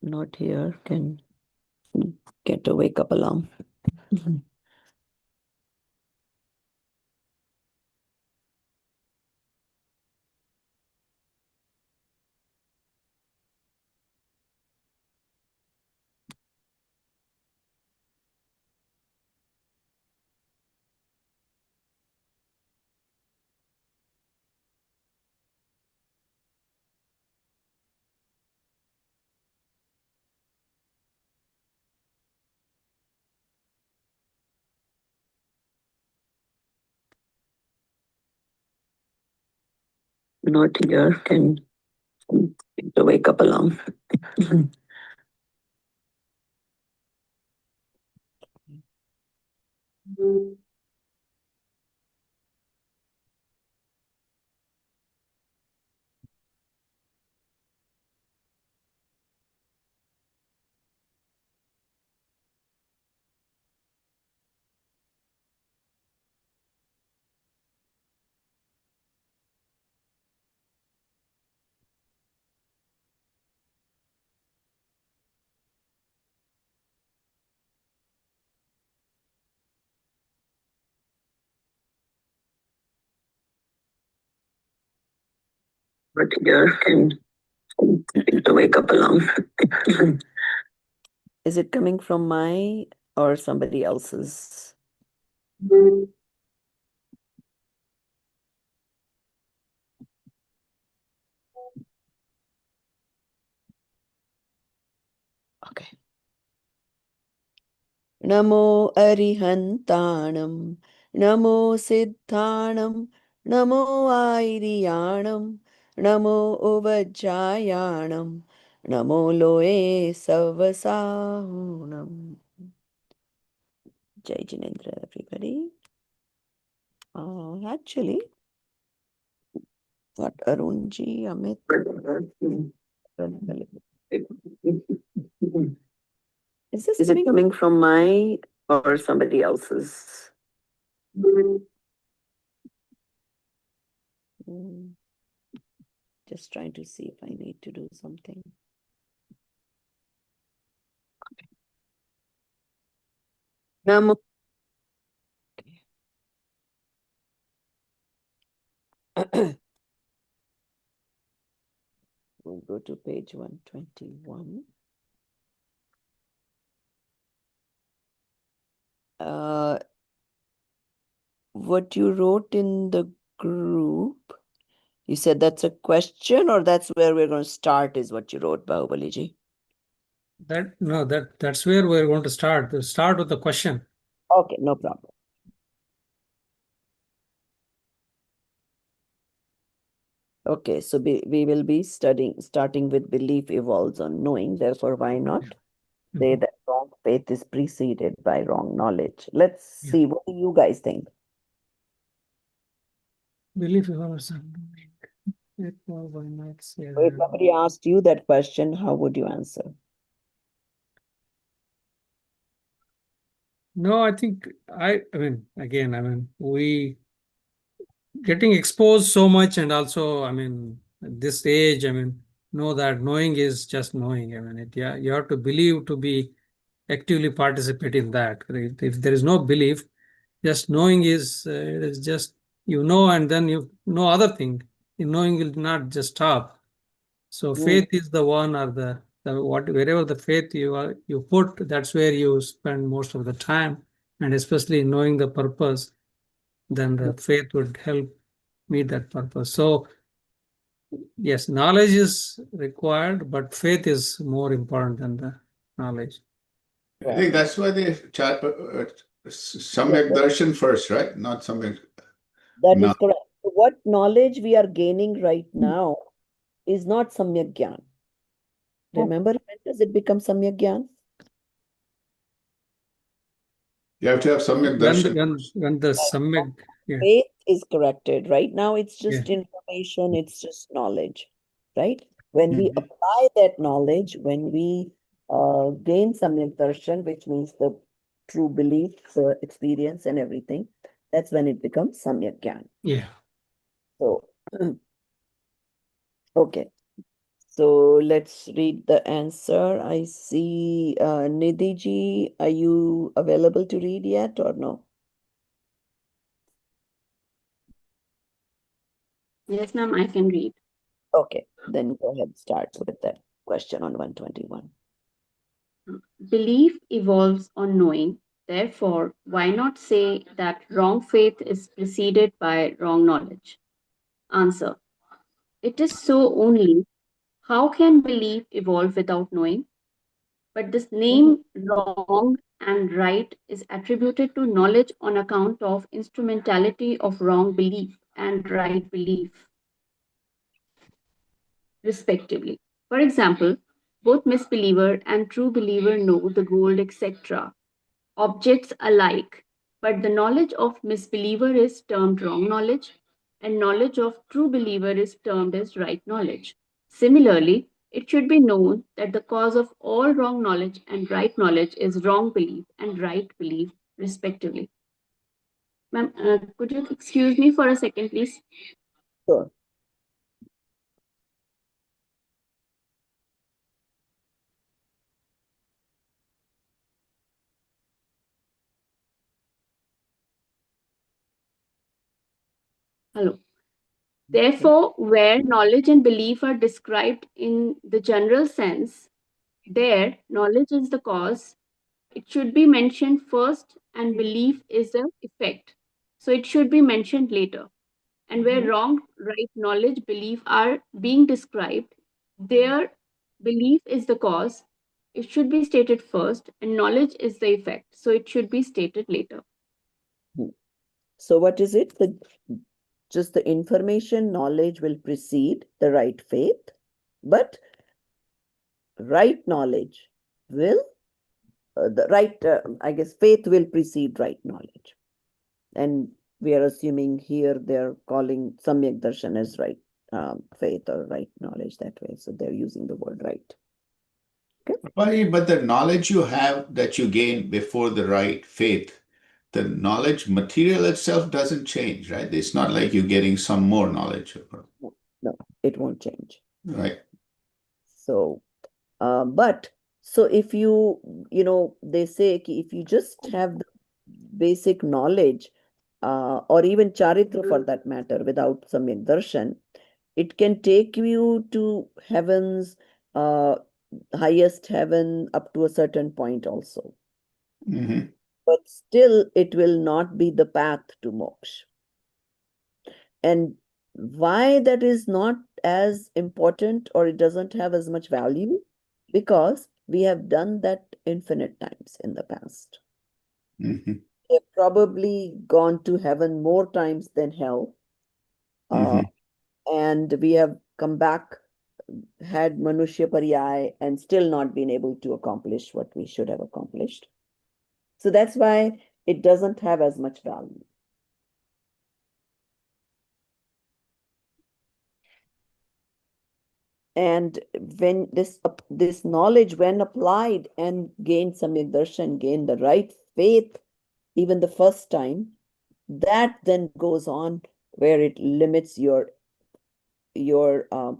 Not here. Can get a wake up alarm. Not here. Can get a wake up alarm. But here can get a wake up alarm. Is it coming from my or somebody else's? Okay. Namo Arihantanam, Namo Siddhanam, Namo Airiyanam, Namo Uvajayanam, Namo Loe Savasahunam. Jai Jinendra, everybody. Actually, what Arunji, Amit. Is it coming from my or somebody else's? Just trying to see if I need to do something. Namo. Okay. We'll go to page 121. What you wrote in the group, you said that's a question or that's where we're going to start is what you wrote, Bahubaliji? That's where we're going to start. To start with the question. Okay, no problem. Okay, so we will be starting with belief evolves on knowing. Therefore, why not say that wrong faith is preceded by wrong knowledge? Let's see. What do you guys think? Belief evolves on knowing. If somebody asked you that question, how would you answer? No, I think we getting exposed so much, and also, at this age, know that knowing is just knowing. You have to believe to be actively participate in that. If there is no belief, just knowing is just and then you know other thing. Knowing will not just stop. So faith is the one, or the wherever the faith you put, that's where you spend most of the time, and especially knowing the purpose, then the faith would help meet that purpose. So yes, knowledge is required, but faith is more important than the knowledge. I think that's why they chat Samyak Darshan first, right? Not Samyak. That is correct. What knowledge we are gaining right now is not Samyak Gyan. Remember, when does it become Samyak Gyan? You have to have Samyak Darshan. When the Samyak, faith is corrected. Right now, it's just information, it's just knowledge, right? When we apply that knowledge, when we gain Samyak Darshan, which means the true belief, the experience and everything, that's when it becomes Samyak Gyan. Yeah. So, okay. So let's read the answer. I see Nidhi ji, are you available to read yet or no? Yes, ma'am, I can read. Okay, then go ahead, start with that question on 121. Belief evolves on knowing. Therefore, why not say that wrong faith is preceded by wrong knowledge? Answer. It is so only. How can belief evolve without knowing? But this name wrong and right is attributed to knowledge on account of instrumentality of wrong belief and right belief, respectively. For example, both misbeliever and true believer know the gold, etc., objects alike, but the knowledge of misbeliever is termed wrong knowledge, and knowledge of true believer is termed as right knowledge. Similarly, it should be known that the cause of all wrong knowledge and right knowledge is wrong belief and right belief, respectively. Ma'am, could you excuse me for a second, please? Sure. Hello. Therefore, where knowledge and belief are described in the general sense, there knowledge is the cause, it should be mentioned first, and belief is the effect. So it should be mentioned later. And where wrong, right, knowledge, belief are being described, their belief is the cause. It should be stated first, and knowledge is the effect. So it should be stated later. So what is it? Just the information, knowledge will precede the right faith, but right knowledge will, I guess faith will precede right knowledge. And we are assuming here they're calling Samyak Darshan as right faith or right knowledge that way. So they're using the word right. Okay. But the knowledge you have that you gain before the right faith, the knowledge material itself doesn't change, right? It's not like you're getting some more knowledge, No, it won't change. right? So, but so if they say if you just have the basic knowledge, or even charitra for that matter, without Samyak Darshan, it can take you to heaven's highest heaven up to a certain point also. Mm-hmm. But still, it will not be the path to moksha. And why that is not as important or it doesn't have as much value? Because we have done that infinite times in the past. Mm-hmm. We have probably gone to heaven more times than hell. Mm-hmm. And we have come back, had Manushya Paryay, and still not been able to accomplish what we should have accomplished. So that's why it doesn't have as much value. And when this knowledge, when applied and gained Samyak Darshan, gained the right faith, even the first time, that then goes on where it limits your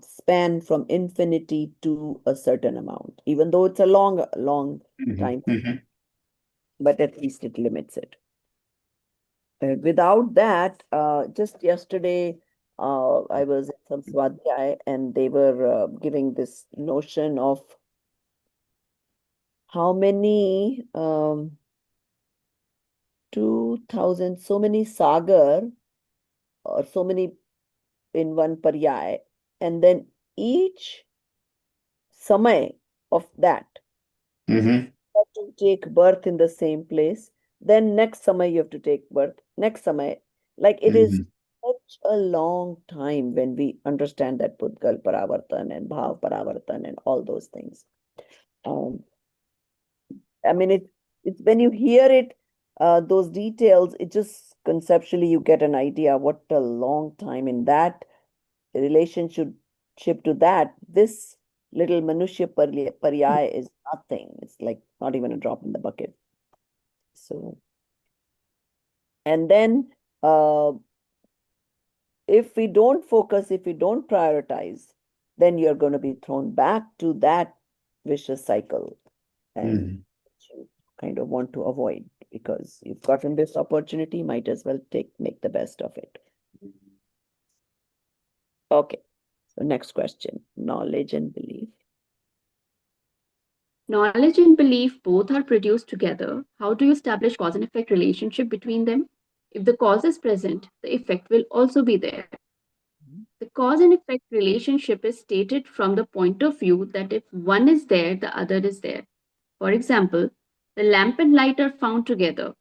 span from infinity to a certain amount, even though it's a long time, Mm-hmm. but at least it limits it. Without that, just yesterday, I was at some swadhyay and they were giving this notion of how many 2000, so many sagar or so many in one paryay, and then each samay of that Mm-hmm. you have to take birth in the same place. Then next samay you have to take birth. Next samay, like it is such a long time when we understand that Pudgal Paravartan and Bhav Paravartan and all those things. Um, I mean, it's when you hear it, those details, it just conceptually you get an idea what a long time in that relationship to that. This little Manushya Paryay is nothing. It's like not even a drop in the bucket. So, and then if we don't focus, if we don't prioritize, then you're going to be thrown back to that vicious cycle, and you kind of want to avoid, because you've gotten this opportunity, might as well make the best of it. Okay, so next question, knowledge and belief. Knowledge and belief both are produced together. How do you establish cause and effect relationship between them? If the cause is present, the effect will also be there. The cause and effect relationship is stated from the point of view that if one is there, the other is there. For example, the lamp and light are found together,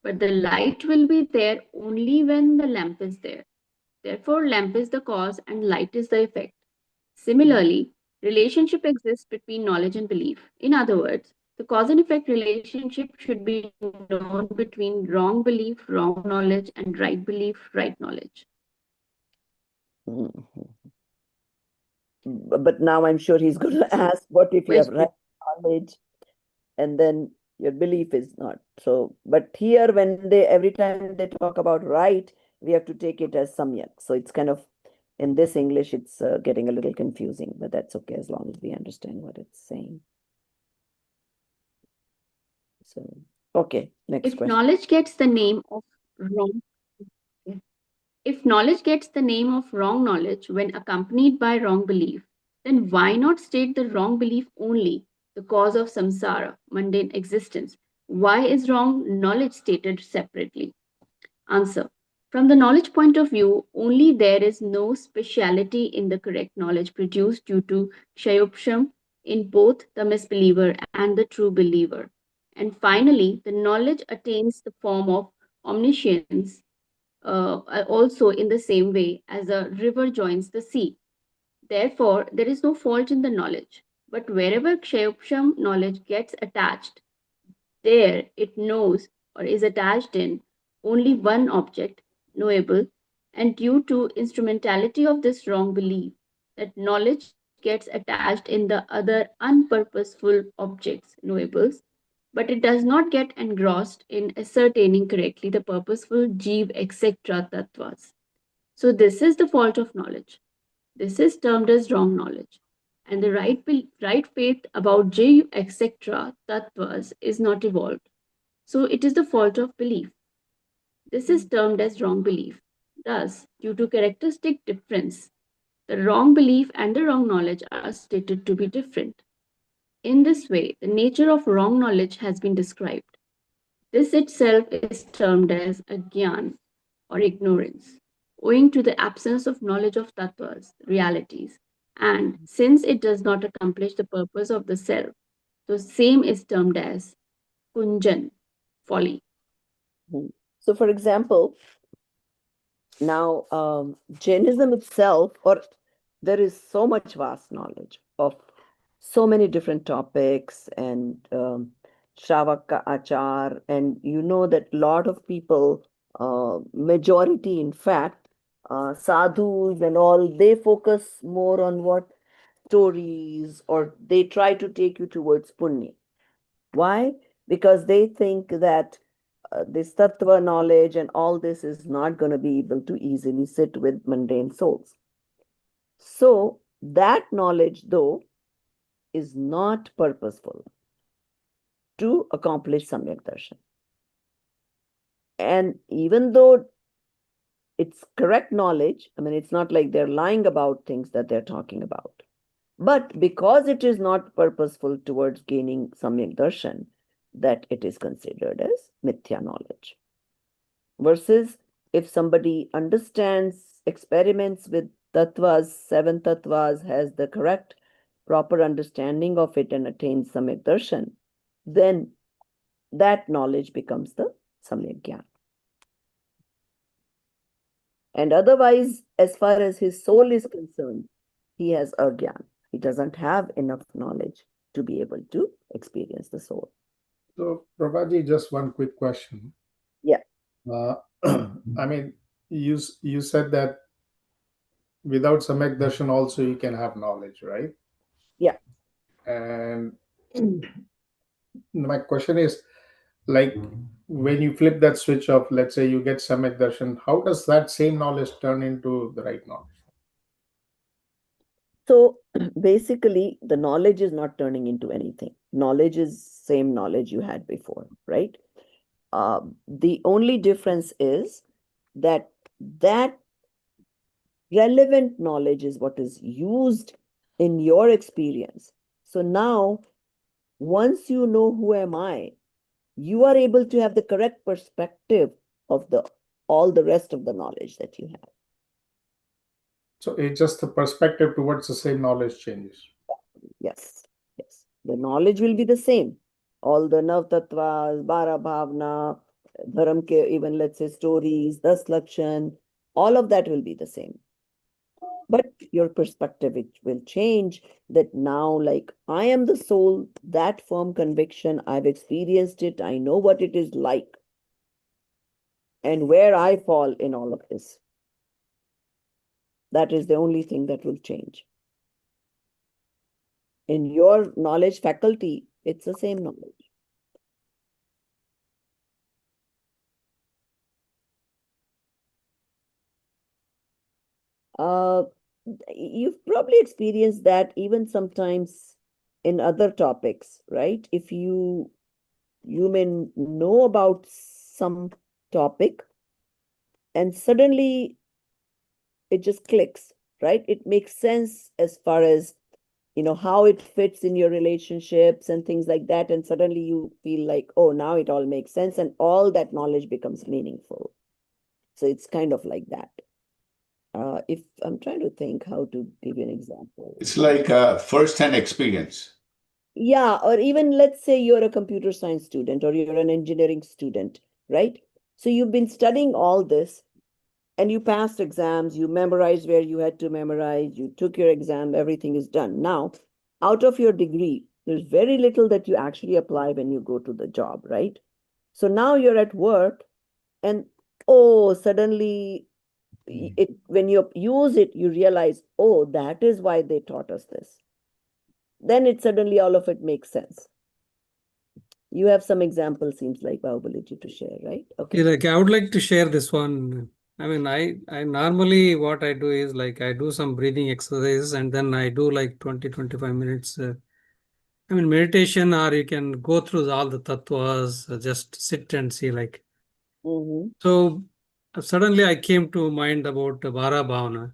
but the light will be there only when the lamp is there. Therefore, lamp is the cause and light is the effect. Similarly, relationship exists between knowledge and belief. In other words, the cause and effect relationship should be known between wrong belief, wrong knowledge, and right belief, right knowledge. Mhm. But now I'm sure he's going to ask, what if you have right knowledge and then your belief is not? So, but here when every time they talk about right, we have to take it as samyak. So it's kind of, in this English, it's getting a little confusing, but that's okay as long as we understand what it's saying. So, okay, next If question. knowledge gets the name of wrong, if knowledge gets the name of wrong knowledge when accompanied by wrong belief, then why not state the wrong belief only, the cause of samsara, mundane existence? Why is wrong knowledge stated separately? Answer. From the knowledge point of view, only there is no speciality in the correct knowledge produced due to kshayopsham in both the misbeliever and the true believer. And finally, the knowledge attains the form of omniscience also in the same way as a river joins the sea. Therefore, there is no fault in the knowledge. But wherever kshayopsham knowledge gets attached, there it knows or is attached in only one object, knowable, and due to instrumentality of this wrong belief, that knowledge gets attached in the other unpurposeful objects, knowables, but it does not get engrossed in ascertaining correctly the purposeful jeev, etc. tattvas. So, this is the fault of knowledge. This is termed as wrong knowledge. And the right faith about jeev, etc. tattvas is not evolved. So it is the fault of belief. This is termed as wrong belief. Thus, due to characteristic difference, the wrong belief and the wrong knowledge are stated to be different. In this way, the nature of wrong knowledge has been described. This itself is termed as agyan or ignorance, owing to the absence of knowledge of tattvas, realities, and since it does not accomplish the purpose of the self, the same is termed as kunjan, folly. So, for example, now Jainism itself, or there is so much vast knowledge of so many different topics, and Shravaka Achar, and you know that lot of people, majority in fact, sadhus and all, they focus more on what stories, or they try to take you towards punya. Why? Because they think that this tattva knowledge and all this is not going to be able to easily sit with mundane souls. So, that knowledge, though, is not purposeful to accomplish Samyak Darshan. And even though it's correct knowledge, I mean, it's not like they're lying about things that they're talking about. But because it is not purposeful towards gaining Samyak Darshan, that it is considered as mithya knowledge. Versus if somebody understands, experiments with tattvas, seven tattvas, has the correct, proper understanding of it and attains Samyak Darshan, then that knowledge becomes the Samyak Gyan. And otherwise, as far as his soul is concerned, he has agyan. He doesn't have enough knowledge to be able to experience the soul. So, Prabhaji, just one quick question. Yeah. I mean, you said that without Samek Darshan also you can have knowledge, right? Yeah. And my question is, like, when you flip that switch of, let's say you get Samek Darshan, how does that same knowledge turn into the right knowledge? So basically, the knowledge is not turning into anything. Knowledge is same knowledge you had before, right? The only difference is that that relevant knowledge is what is used in your experience. So now, once you know who am I, you are able to have the correct perspective of the all the rest of the knowledge that you have. So it's just the perspective towards the same knowledge changes. Yes, yes. The knowledge will be the same. All the Nav Tattvas, Bara Bhavna, Dharam ke, even let's say stories, Das Lakshan, all of that will be the same. But your perspective it will change that now, like I am the soul, that firm conviction, I've experienced it, I know what it is like and where I fall in all of this. That is the only thing that will change. In your knowledge faculty, it's the same knowledge. Uh, you've probably experienced that even sometimes in other topics, right? If you may know about some topic and suddenly it just clicks, right? It makes sense as far as how it fits in your relationships and things like that, and suddenly you feel like, oh, now it all makes sense and all that knowledge becomes meaningful. So it's kind of like that. If I'm trying to think how to give you an example. It's like a first-hand experience. Yeah, or even let's say you're a computer science student or you're an engineering student, right? So you've been studying all this and you passed exams, you memorized where you had to memorize, you took your exam, everything is done. Now, out of your degree, there's very little that you actually apply when you go to the job, right? So now you're at work and oh, suddenly when you use it, you realize, oh, that is why they taught us this. Then it suddenly all of it makes sense. You have some examples, seems like, Bahubali to share, right? Okay. Yeah, like I would like to share this one. I mean, I normally what I do is like I do some breathing exercises and then I do like 20-25 minutes. I mean, meditation, or you can go through all the tattvas, just sit and see like. So suddenly I came to mind about Vara Bhavana.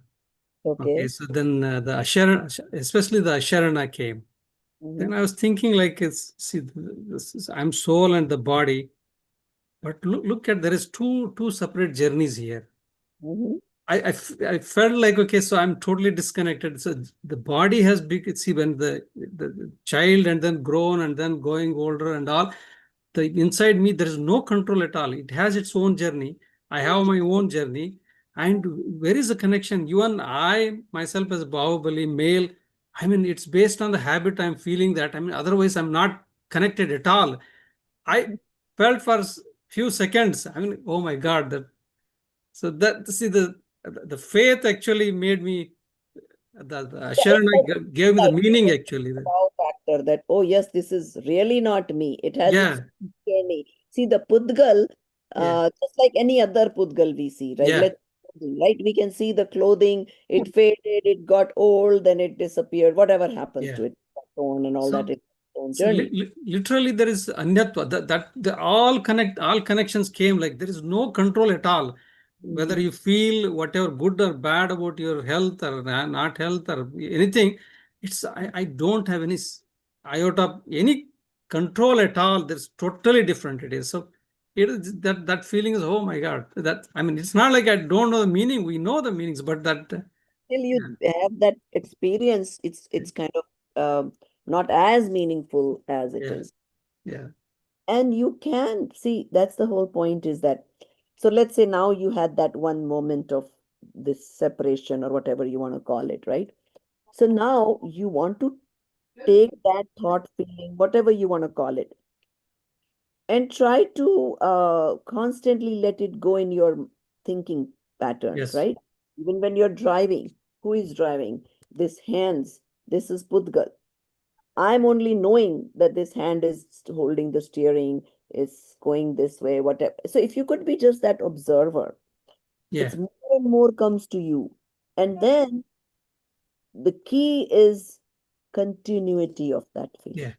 Okay, Okay. so then the Asharana, especially the Asharana came. Then I was thinking like, I'm soul and the body, but look at there is two separate journeys here. I felt like, okay, so I'm totally disconnected. So the body has big, see, when the child and then grown and then going older and all, the inside me, there is no control at all. It has its own journey. I have my own journey. And where is the connection? Even I, myself as Bahubali, male, I mean, it's based on the habit I'm feeling that. I mean, otherwise, I'm not connected at all. I felt for few seconds, I mean, oh my God, that so that see the faith actually made me the assurance gave me the meaning actually. Wow factor that, oh yes, this is really not me. It has its Yeah, journey. See the Pudgal, yeah, just like any other Pudgal we see, right? yeah, Right? We can see the clothing, it faded, it got old, then it disappeared, whatever happens yeah. to it, torn and all that, So it's its own so journey. literally there is anyatva that the all connections came, like there is no control at all. Whether you feel whatever good or bad about your health or not health or anything, it's I don't have any iota of any control at all. There's totally different it is. So it is that feeling is, oh my God, that I mean it's not like I don't know the meaning. We know the meanings, but that Till you yeah, have that experience, it's kind of not as meaningful as it yeah, is. yeah, And you can see that's the whole point is that, so let's say now you had that one moment of this separation or whatever you want to call it, right? So now you want to take that thought, feeling, whatever you want to call it, and try to constantly let it go in your thinking patterns, yes, right? Even when you're driving, who is driving? This hands, this is Pudgal. I'm only knowing that this hand is holding the steering, is going this way, whatever. So if you could be just that observer, yeah, it's more and more comes to you. And then the key is continuity of that feeling. Yeah.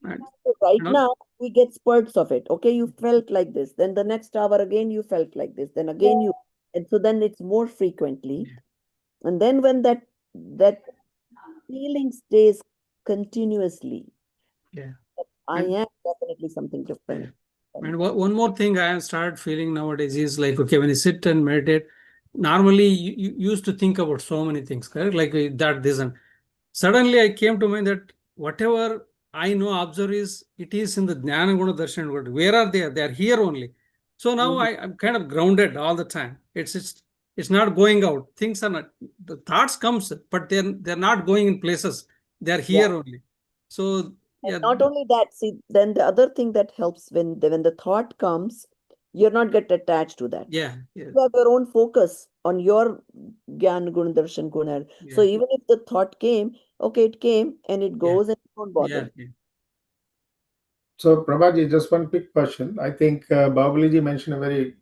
And, So right and al- now, we get spurts of it. Okay, you felt like this. Then the next hour again, you felt like this. Then again, and so then it's more frequently. And then when that feeling stays continuously, yeah. I And, am definitely something yeah. different. And one more thing I have started feeling nowadays is like, okay, when you sit and meditate, normally you used to think about so many things, correct? Like that, this, and suddenly I came to mind that whatever I know, observe is, it is in the Jnana Guna Darshan world. Where are they? They are here only. So now Mhm. I'm kind of grounded all the time. It's not going out. Things are not, the thoughts comes, but they're not going in places. They're Yeah. here only. So And yeah, not only that, see, then the other thing that helps when the thought comes, you're not get attached to that. yeah, You have your own focus on your Gyan Gun Darshan Gunar. So yeah, even if the thought came, okay, it came and it yeah, goes and don't bother. yeah. So, Prabhaji, just one quick question. I think Babaliji mentioned a very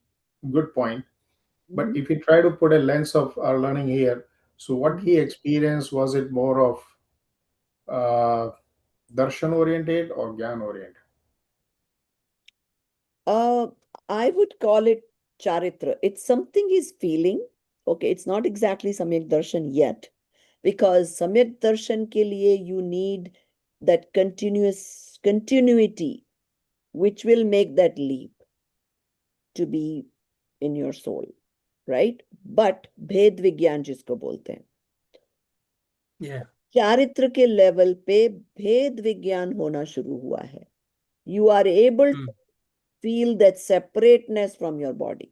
good point. But Mhm. if we try to put a lens of our learning here, so what Mhm. he experienced, was it more of uh, darshan oriented or gyan oriented? Uh, I would call it charitra. It's something he's feeling. Okay, it's not exactly Samyak Darshan yet, because Samyak Darshan ke liye you need that continuous continuity, which will make that leap to be in your soul, right? But भेद विज्ञान जिसको बोलते हैं, Yeah. चारित्र के level पे भेद विज्ञान होना शुरू हुआ है. You are able to Mm. feel that separateness from your body.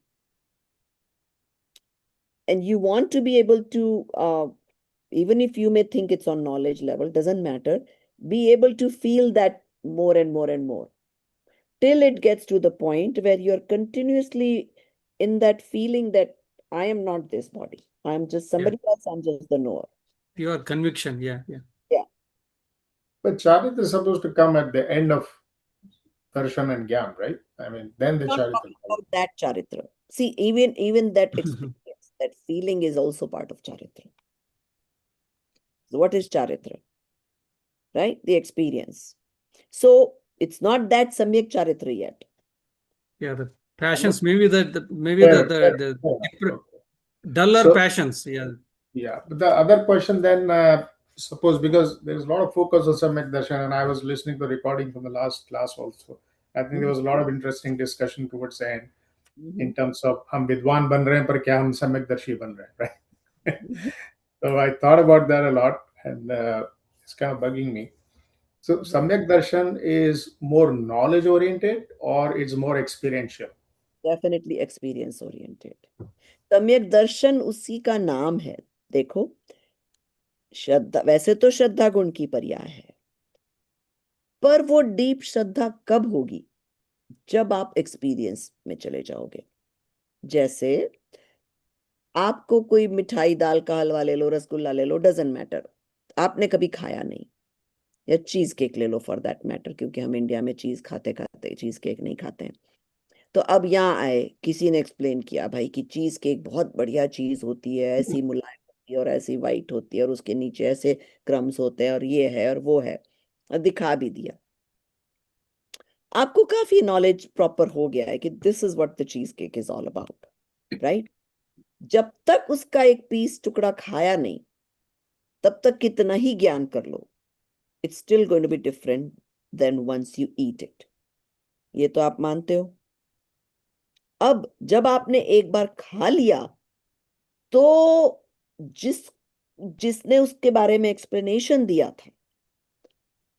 And you want to be able to, even if you may think it's on knowledge level, doesn't matter, be able to feel that more and more and more till it gets to the point where you're continuously in that feeling that I am not this body. I'm just Yeah. somebody else. I'm just the knower. Pure conviction. Yeah, yeah. Yeah. But charita is supposed to come at the end of darshan and gyan, right? I mean, then the I'm not charita talking comes. about that charitra. See, even that experience, that feeling is also part of charitra. So what is charitra? Right? The experience. So it's not that samyak charitra yet. Yeah, the Samyak, passions, maybe maybe Fair, fair, the fair enough. Okay. duller So, passions. Yeah. yeah, but the other question then, suppose because there's a lot of focus on Samyak Darshan, and I was listening to the recording from the last class also. I think there Mhm, was a lot of interesting discussion towards the end mhm, in terms of हम विद्वान बन रहे हैं पर क्या हम सम्यक दर्शी बन रहे हैं, right? mhm. So I thought about that a lot, and it's kind of bugging me. So Mhm. Samyak Darshan is more knowledge oriented or it's more experiential? Definitely experience oriented. सम्यक दर्शन उसी का नाम है. देखो, श्रद्धा वैसे तो श्रद्धा गुण की पर्याय है, पर वो डीप श्रद्धा कब होगी? जब आप एक्सपीरियंस में चले जाओगे. जैसे आपको कोई मिठाई, दाल का हलवा ले लो, रसगुल्ला ले लो, डजेंट मैटर, आपने कभी खाया नहीं. या चीज केक ले लो फॉर दैट मैटर, क्योंकि हम इंडिया में चीज खाते खाते चीज केक नहीं खाते हैं. तो अब यहाँ आए, किसी ने एक्सप्लेन किया भाई कि चीज केक बहुत बढ़िया चीज होती है, ऐसी मुलायम होती है और ऐसी वाइट होती है और उसके नीचे ऐसे क्रम्स होते हैं और ये है और वो है, और दिखा भी दिया. आपको काफी नॉलेज प्रॉपर हो गया है कि this is what the cheese cake is all about, right? जब तक उसका एक पीस टुकड़ा खाया नहीं, तब तक कितना ही ज्ञान कर लो, it's still going to be different than once you eat it. ये तो आप मानते हो. अब जब आपने एक बार खा लिया, तो जिस जिसने उसके बारे में एक्सप्लेनेशन दिया था,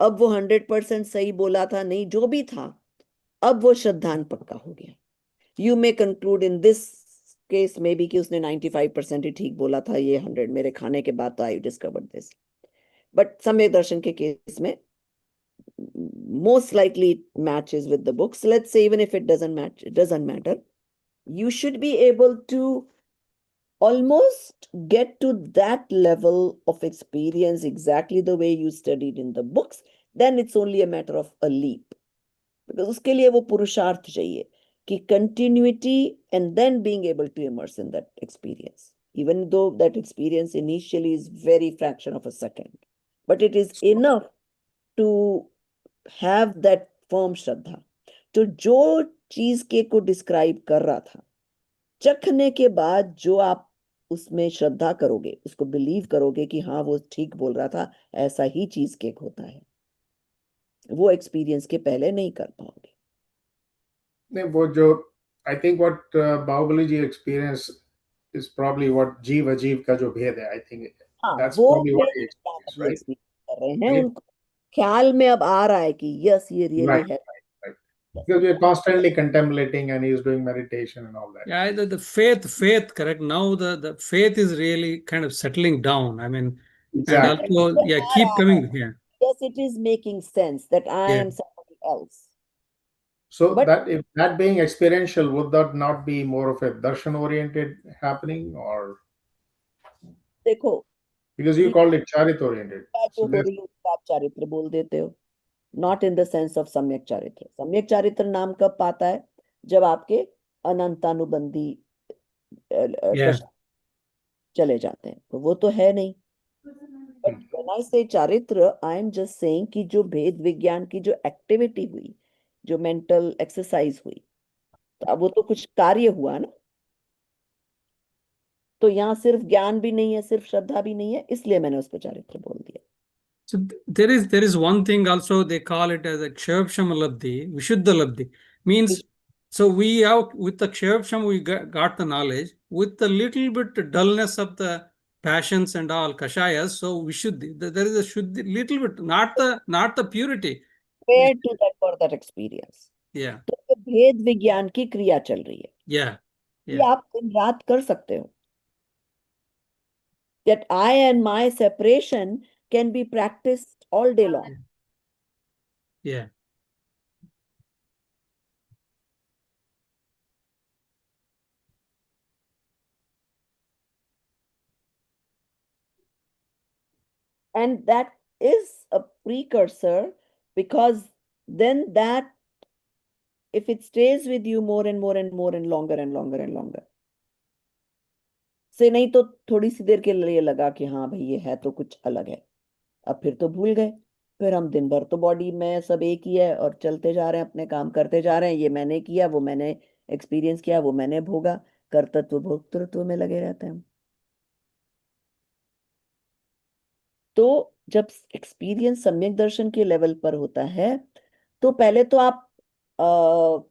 अब वो 100% सही बोला था नहीं, जो भी था, अब वो श्रद्धान पक्का हो गया. You may conclude in this case में भी कि उसने 95% ही ठीक बोला था, ये 100 मेरे खाने के बाद तो आई डिस्कवर्ड दिस. बट सम्यक दर्शन के केस में most likely it matches with the books. Let's say even if it doesn't match, it doesn't matter. You should be able to almost get to that level of experience exactly the way you studied in the books. Then it's only a matter of a leap. Because उसके लिए वो पुरुषार्थ चाहिए कि continuity and then being able to immerse in that experience. even though that experience initially is very fraction of a second, but it is enough to have that firm श्रद्धा. तो जो चीज के को डिस्क्राइब कर रहा था, चखने के बाद जो आप उसमें श्रद्धा करोगे, उसको बिलीव करोगे कि हाँ वो ठीक बोल रहा था, ऐसा ही चीज केक होता है, वो एक्सपीरियंस के पहले नहीं कर पाओगे. नहीं, वो जो I think what Bahubali ji experience is probably what जीव अजीव का जो भेद है. आई थिंक हाँ, दैट्स वो probably what he experience, experience right? कर रहे हैं, उनको ख्याल में अब आ रहा है कि यस ये रियली Right, है. right. Because we are constantly contemplating and he is doing meditation and all that. Yeah, the faith, correct. Now the faith is really kind of settling down. I mean, and Exactly. also, yeah, keep coming. Yeah, Yes, it is making sense that I yeah. am somebody else. So But that if that being experiential, would that not be more of a darshan oriented happening, or देखो, because you called it charit oriented? क्रिया जो So हो there's रही है उसको आप चारित्र बोल देते हो, not in the sense of सम्यक चारित्र. सम्यक चारित्र नाम कब पाता है? जब आपके अनंतानुबंधी Yeah. प्रश्न चले जाते हैं, तो वो तो है नहीं. बट व्हेन आई से चारित्र, आई एम जस्ट सेइंग कि जो भेद विज्ञान की जो एक्टिविटी हुई, जो मेंटल एक्सरसाइज हुई, तो अब वो तो कुछ कार्य हुआ ना. तो यहाँ सिर्फ ज्ञान भी नहीं है, सिर्फ श्रद्धा भी नहीं है, इसलिए मैंने उसको चारित्र बोल दिया. So there is one thing also, they call it as a Kshayapshama Labdhi, Vishuddha Labdhi. Means, so we have, with the Kshayapsham we got the knowledge, with the little bit dullness of the passions and all kashayas, so we should, there is a shuddhi, little bit, not the purity. Compared to that for that experience. Yeah, तो ये भेद विज्ञान की क्रिया चल रही है. yeah, ये yeah, आप दिन रात कर सकते हो. That I and my separation can be practiced all day long. yeah. And that is a precursor, because then that, if it stays with you more and more and more and longer and longer and longer, से नहीं तो थोड़ी सी देर के लिए लगा कि हाँ भाई ये है तो कुछ अलग है, अब फिर तो भूल गए. फिर हम दिन भर तो बॉडी में सब एक ही है और चलते जा रहे हैं, अपने काम करते जा रहे हैं, ये मैंने किया, वो मैंने एक्सपीरियंस किया, वो मैंने भोगा, कर्तृत्व भोक्तृत्व में लगे रहते हैं हम. तो जब एक्सपीरियंस सम्यक दर्शन के लेवल पर होता है, तो पहले तो आप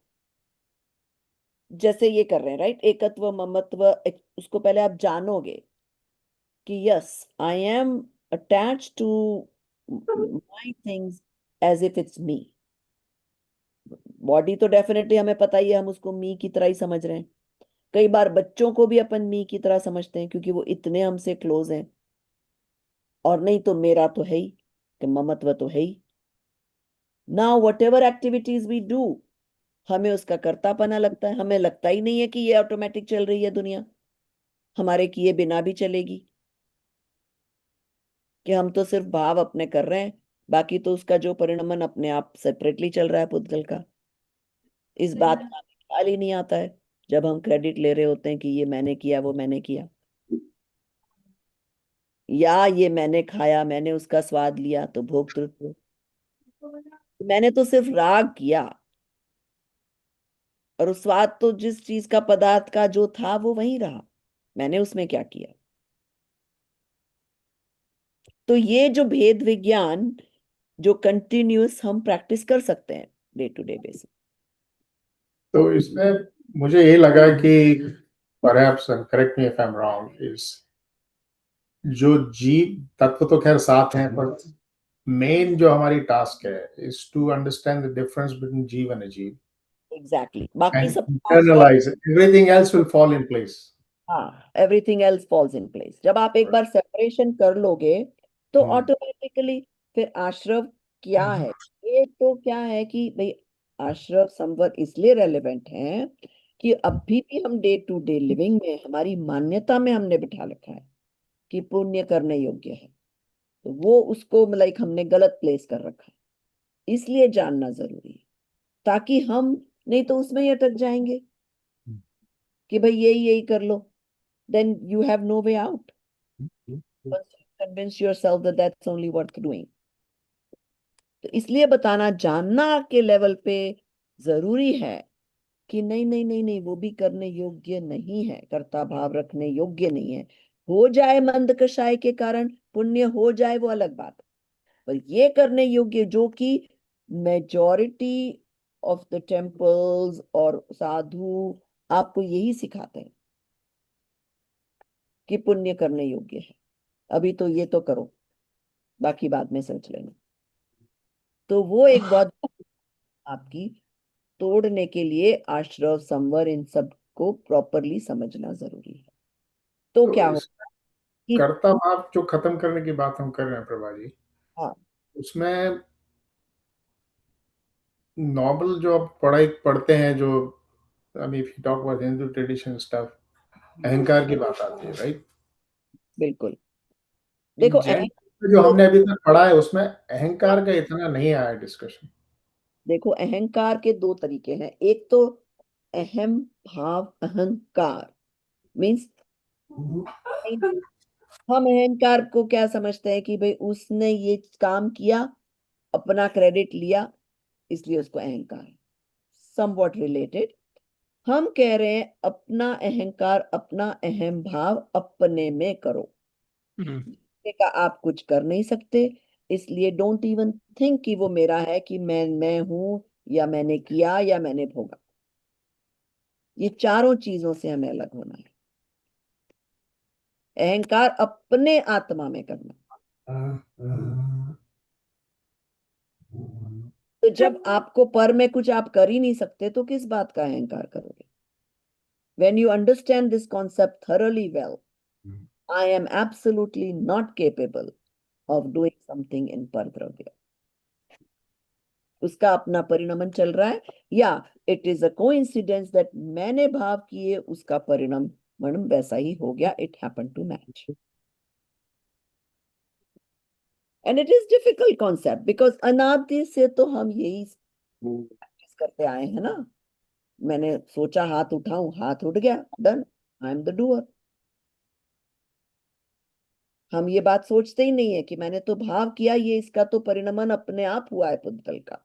जैसे ये कर रहे हैं, राइट, एकत्व ममत्व, उसको पहले आप जानोगे कि yes I am attach to my things as if it's me. Body तो डेफिनेटली हमें पता ही है, हम उसको मी की तरह ही समझ रहे हैं. कई बार बच्चों को भी अपन मी की तरह समझते हैं क्योंकि वो इतने हमसे क्लोज हैं. और नहीं तो मेरा तो है ही, कि ममत्व तो है ही. Now whatever activities we do, हमें उसका कर्तापना लगता है. हमें लगता ही नहीं है कि ये ऑटोमेटिक चल रही है दुनिया, हमारे किए बिना भी चलेगी, कि हम तो सिर्फ भाव अपने कर रहे हैं, बाकी तो उसका जो परिणमन अपने आप सेपरेटली चल रहा है पुद्गल का. इस बात का हमें ख्याल ही नहीं आता है जब हम क्रेडिट ले रहे होते हैं कि ये मैंने किया, वो मैंने किया, या ये मैंने खाया, मैंने उसका स्वाद लिया, तो भोक्तृत्व. मैंने तो सिर्फ राग किया, और उस स्वाद तो जिस चीज का पदार्थ का जो था वो वही रहा, मैंने उसमें क्या किया. तो ये जो भेद विज्ञान जो कंटिन्यूस हम प्रैक्टिस कर सकते हैं डे टू डे बेसिस. तो इसमें मुझे ये लगा कि perhaps and correct me if I'm wrong, is जो जीव तत्व तो खैर साथ हैं, पर मेन जो हमारी टास्क है is to understand the difference between जीव and अजीव एग्जैक्टली, बाकी and सब internalize it. Everything else will fall in place. हाँ, everything else falls in place. जब आप एक बार सेपरेशन कर लोगे तो ऑटोमेटिकली फिर आश्रव क्या है. ये तो क्या है कि भाई आश्रव संवर इसलिए रेलेवेंट है कि अभी भी हम डे टू डे लिविंग में हमारी मान्यता में हमने बिठा रखा है कि पुण्य करने योग्य है, तो वो उसको लाइक हमने गलत प्लेस कर रखा है. इसलिए जानना जरूरी है, ताकि हम नहीं तो उसमें ही अटक जाएंगे कि भाई यही यही कर लो, then you have no way out. Once you convince yourself that that's only worth doing. तो इसलिए बताना, जानना के लेवल पे जरूरी है कि नहीं नहीं नहीं नहीं, वो भी करने योग्य नहीं है, कर्ता भाव रखने योग्य नहीं है। हो जाए मंद कषाय के कारण पुण्य हो जाए, वो अलग बात, पर ये करने योग्य जो कि मेजॉरिटी ऑफ द टेम्पल्स और साधु आपको यही सिखाते हैं कि पुण्य करने योग्य है, अभी तो ये तो करो, बाकी बाद में सोच लेना। तो वो एक बहुत आपकी तोड़ने के लिए आश्रव संवर इन सब को प्रॉपरली समझना जरूरी है। तो क्या हो कि कर्ता भाव जो खत्म करने की बात हम कर रहे हैं प्रभा जी, हाँ, उसमें नॉर्मल जो आप पढ़ाई पढ़ते हैं, जो अभी if you talk about Hindu tradition stuff, अहंकार की बात आती है, राइट? बिल्कुल। देखो जैन जो हमने अभी तक पढ़ा है उसमें अहंकार का इतना नहीं आया डिस्कशन। देखो अहंकार के दो तरीके हैं। एक तो अहम भाव अहंकार मीन्स, हम अहंकार को क्या समझते हैं कि भाई उसने ये काम किया, अपना क्रेडिट लिया, इसलिए उसको अहंकार है। समवॉट रिलेटेड, हम कह रहे हैं अपना अहंकार, अपना अहम भाव अपने में करो। का आप कुछ कर नहीं सकते, इसलिए डोंट इवन थिंक कि वो मेरा है, कि मैं हूं, या मैंने किया, या मैंने भोगा। ये चारों चीजों से हमें अलग होना है। अहंकार अपने आत्मा में करना। तो जब आपको पर में कुछ आप कर ही नहीं सकते, तो किस बात का अहंकार करोगे? When you understand this concept thoroughly well, I am absolutely not capable of doing something in Paradravya. उसका अपना परिणमन चल रहा है, या it is a coincidence that मैंने भाव किए, उसका परिणमन वैसा ही हो गया, it happen to match. And it is difficult concept because अनादि से तो हम यही प्रैक्टिस करते आए हैं ना। मैंने सोचा हाथ उठाऊं, हाथ उठ गया, done, I am the doer. हम ये बात सोचते ही नहीं है कि मैंने तो भाव किया, ये इसका तो परिणमन अपने आप हुआ है पुद्गल का।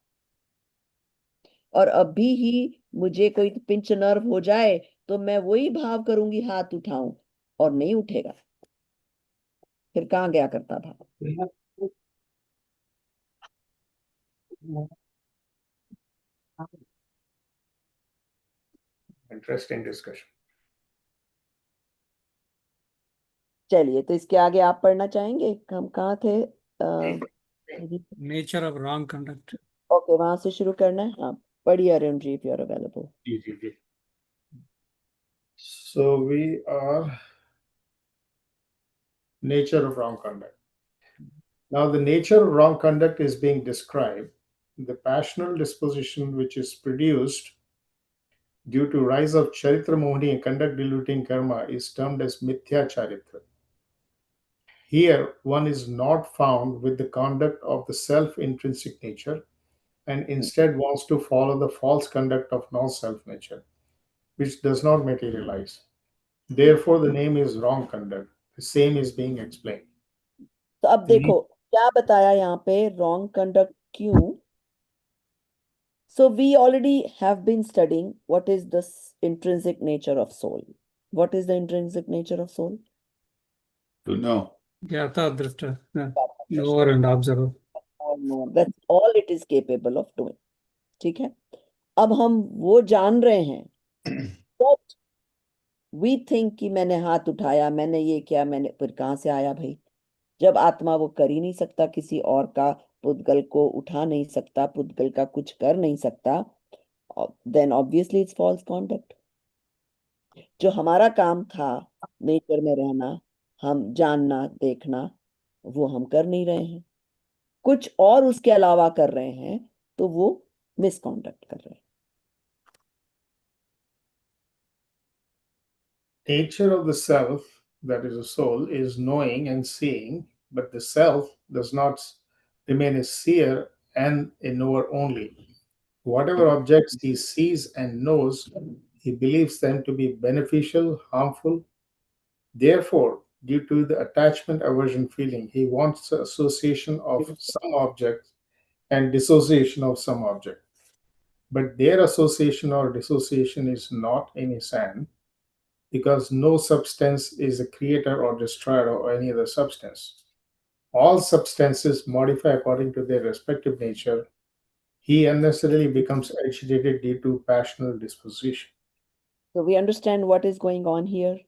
और अभी ही मुझे कोई पिंच नर्व हो जाए तो मैं वही भाव करूंगी, हाथ उठाऊं, और नहीं उठेगा, फिर कहाँ गया करता भाव? Interesting discussion. चलिए, तो इसके आगे आप पढ़ना चाहेंगे? हम कहाँ थे? Nature of wrong conduct. Okay, वहां से शुरू करना है। हाँ, पढ़िए Arun ji, if you are available. जी जी जी। So we are nature of wrong conduct. Now the nature of wrong conduct is being described. The passional disposition which is produced due to rise of charitra mohini and conduct diluting karma is termed as mithya charitra. Here one is not found with the conduct of the self intrinsic nature and instead wants to follow the false conduct of non self nature, which does not materialize. Therefore, the name is wrong conduct. The same is being explained. तो अब देखो क्या बताया यहाँ पे, wrong conduct क्यों? So we already have been studying what is the intrinsic nature of soul. What is the intrinsic nature of soul? To know. Gyata drishta, knower and observer. That's all it is capable of doing. ठीक है, अब हम वो जान रहे हैं, but we think कि मैंने हाथ उठाया, मैंने ये किया, मैंने, फिर कहाँ से आया भाई? जब आत्मा वो कर ही नहीं सकता, किसी और का पुद्गल को उठा नहीं सकता, पुद्गल का कुछ कर नहीं सकता, then obviously it's false conduct. जो हमारा काम था नेचर में रहना, हम जानना देखना, वो हम कर नहीं रहे हैं, कुछ और उसके अलावा कर रहे हैं, तो वो मिसकॉन्डक्ट कर रहे हैं। Nature of the self, that is the soul, is knowing and seeing, but the self does not remain a seer and a knower only. Whatever objects he sees and knows, he believes them to be beneficial, harmful, Therefore, due to the attachment aversion feeling, he wants the association of some object and dissociation of some object. But their association or dissociation is not in his hand, because no substance is a creator or destroyer of any other substance. All substances modify according to their respective nature. He unnecessarily becomes agitated due to passional disposition. So we understand what is going on here.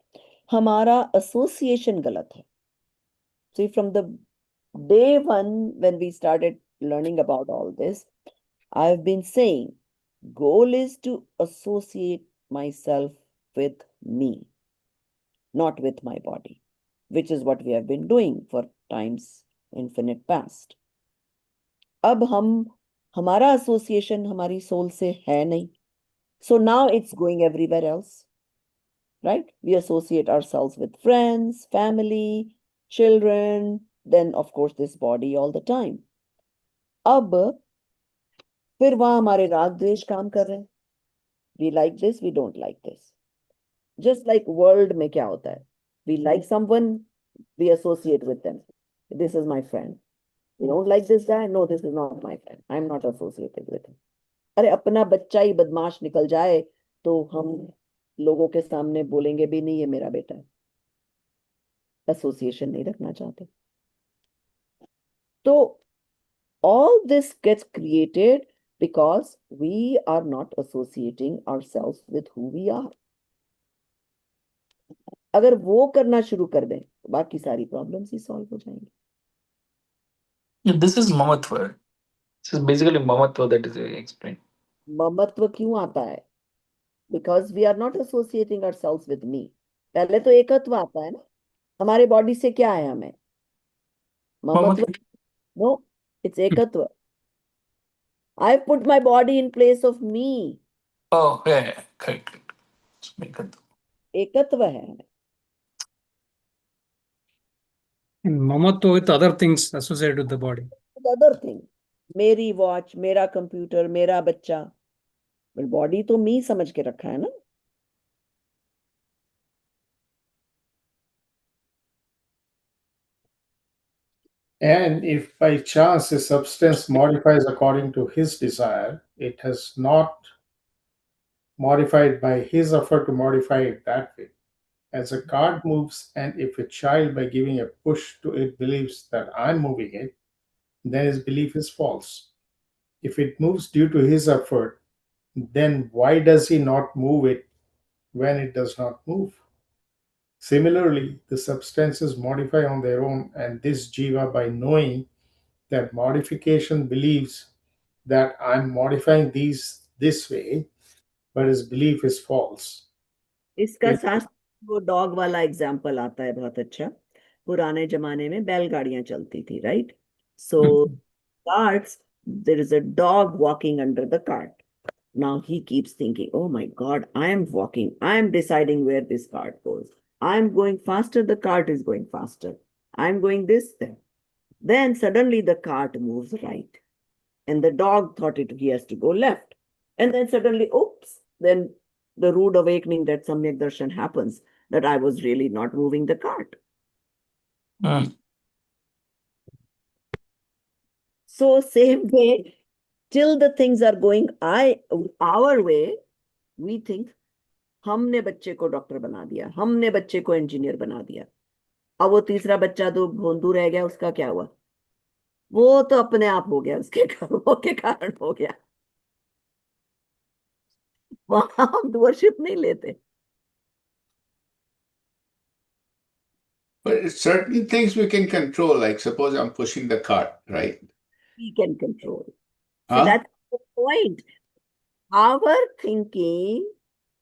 हमारा association गलत है. See, from the day one, when we started learning about all this, I've been saying, goal is to associate myself with me, not with my body, which is what we have been doing for times infinite past. अब हमारा association हमारी soul से है नहीं. So now it's going everywhere else, right? We associate ourselves with friends, family, children, then of course this body all the time. अब फिर वहां हमारे राग द्वेष काम कर रहे हैं. We like this, we don't like this. Just like world में क्या होता है? We like someone, we associate with them. This is my friend. You don't like this guy? No, this is not my friend. I'm not associated with him. अरे अपना बच्चा ही बदमाश निकल जाए तो हम लोगों के सामने बोलेंगे भी नहीं ये मेरा बेटा है. एसोसिएशन नहीं रखना चाहते. तो all this gets created because we are not associating ourselves with who we are. अगर वो करना शुरू कर दें तो बाकी सारी प्रॉब्लम्स ही सॉल्व हो जाएंगी. Yeah, this is mamatva. This is basically mamatva that is explained. ममत्व क्यों आता है? Because we are not associating ourselves with me. पहले तो एकत्व आता है ना. हमारे बॉडी से क्या है हमें? ममत्व. No, it's ekatva. I put my body in place of me. Oh, yeah, correct. एकत्व है. And mamatva with other things associated with the body. With other thing. मेरी वॉच, मेरा कंप्यूटर, मेरा बच्चा. But body तो मी समझ के रखा है ना. And if by chance a substance modifies according to his desire, it has not modified by his effort to modify it that way. As a cart moves, and if a child by giving a push to it believes that I'm moving it, then his belief is false. If it moves due to his effort, then why does he not move it when it does not move? Similarly, the substances modify on their own, and this jiva, by knowing that modification, believes that I'm modifying these this way, but his belief is false. इसका साथ वो dog वाला example आता है बहुत अच्छा. पुराने जमाने में बैलगाड़ियां चलती थी, right? So carts, there is a dog walking under the cart. Now he keeps thinking, oh my God, I am walking. I am deciding where this cart goes. I am going faster. The cart is going faster. I am going this then. Then suddenly the cart moves right. And the dog thought he has to go left. And then suddenly, oops, then the rude awakening that Samyak Darshan happens, that I was really not moving the cart. So same way, till the things are going our way, we think, हमने बच्चे को doctor बना दिया, हमने बच्चे को engineer बना दिया. अब वो तीसरा बच्चा तो भोंदू रह गया, उसका क्या हुआ? वो तो अपने आप हो गया, उसके कर्मों के कारण हो गया. वहां हम वर्शिप नहीं लेते. But certain things we can control, like suppose I'm pushing the cart, right? We can control. So that's the point. Our thinking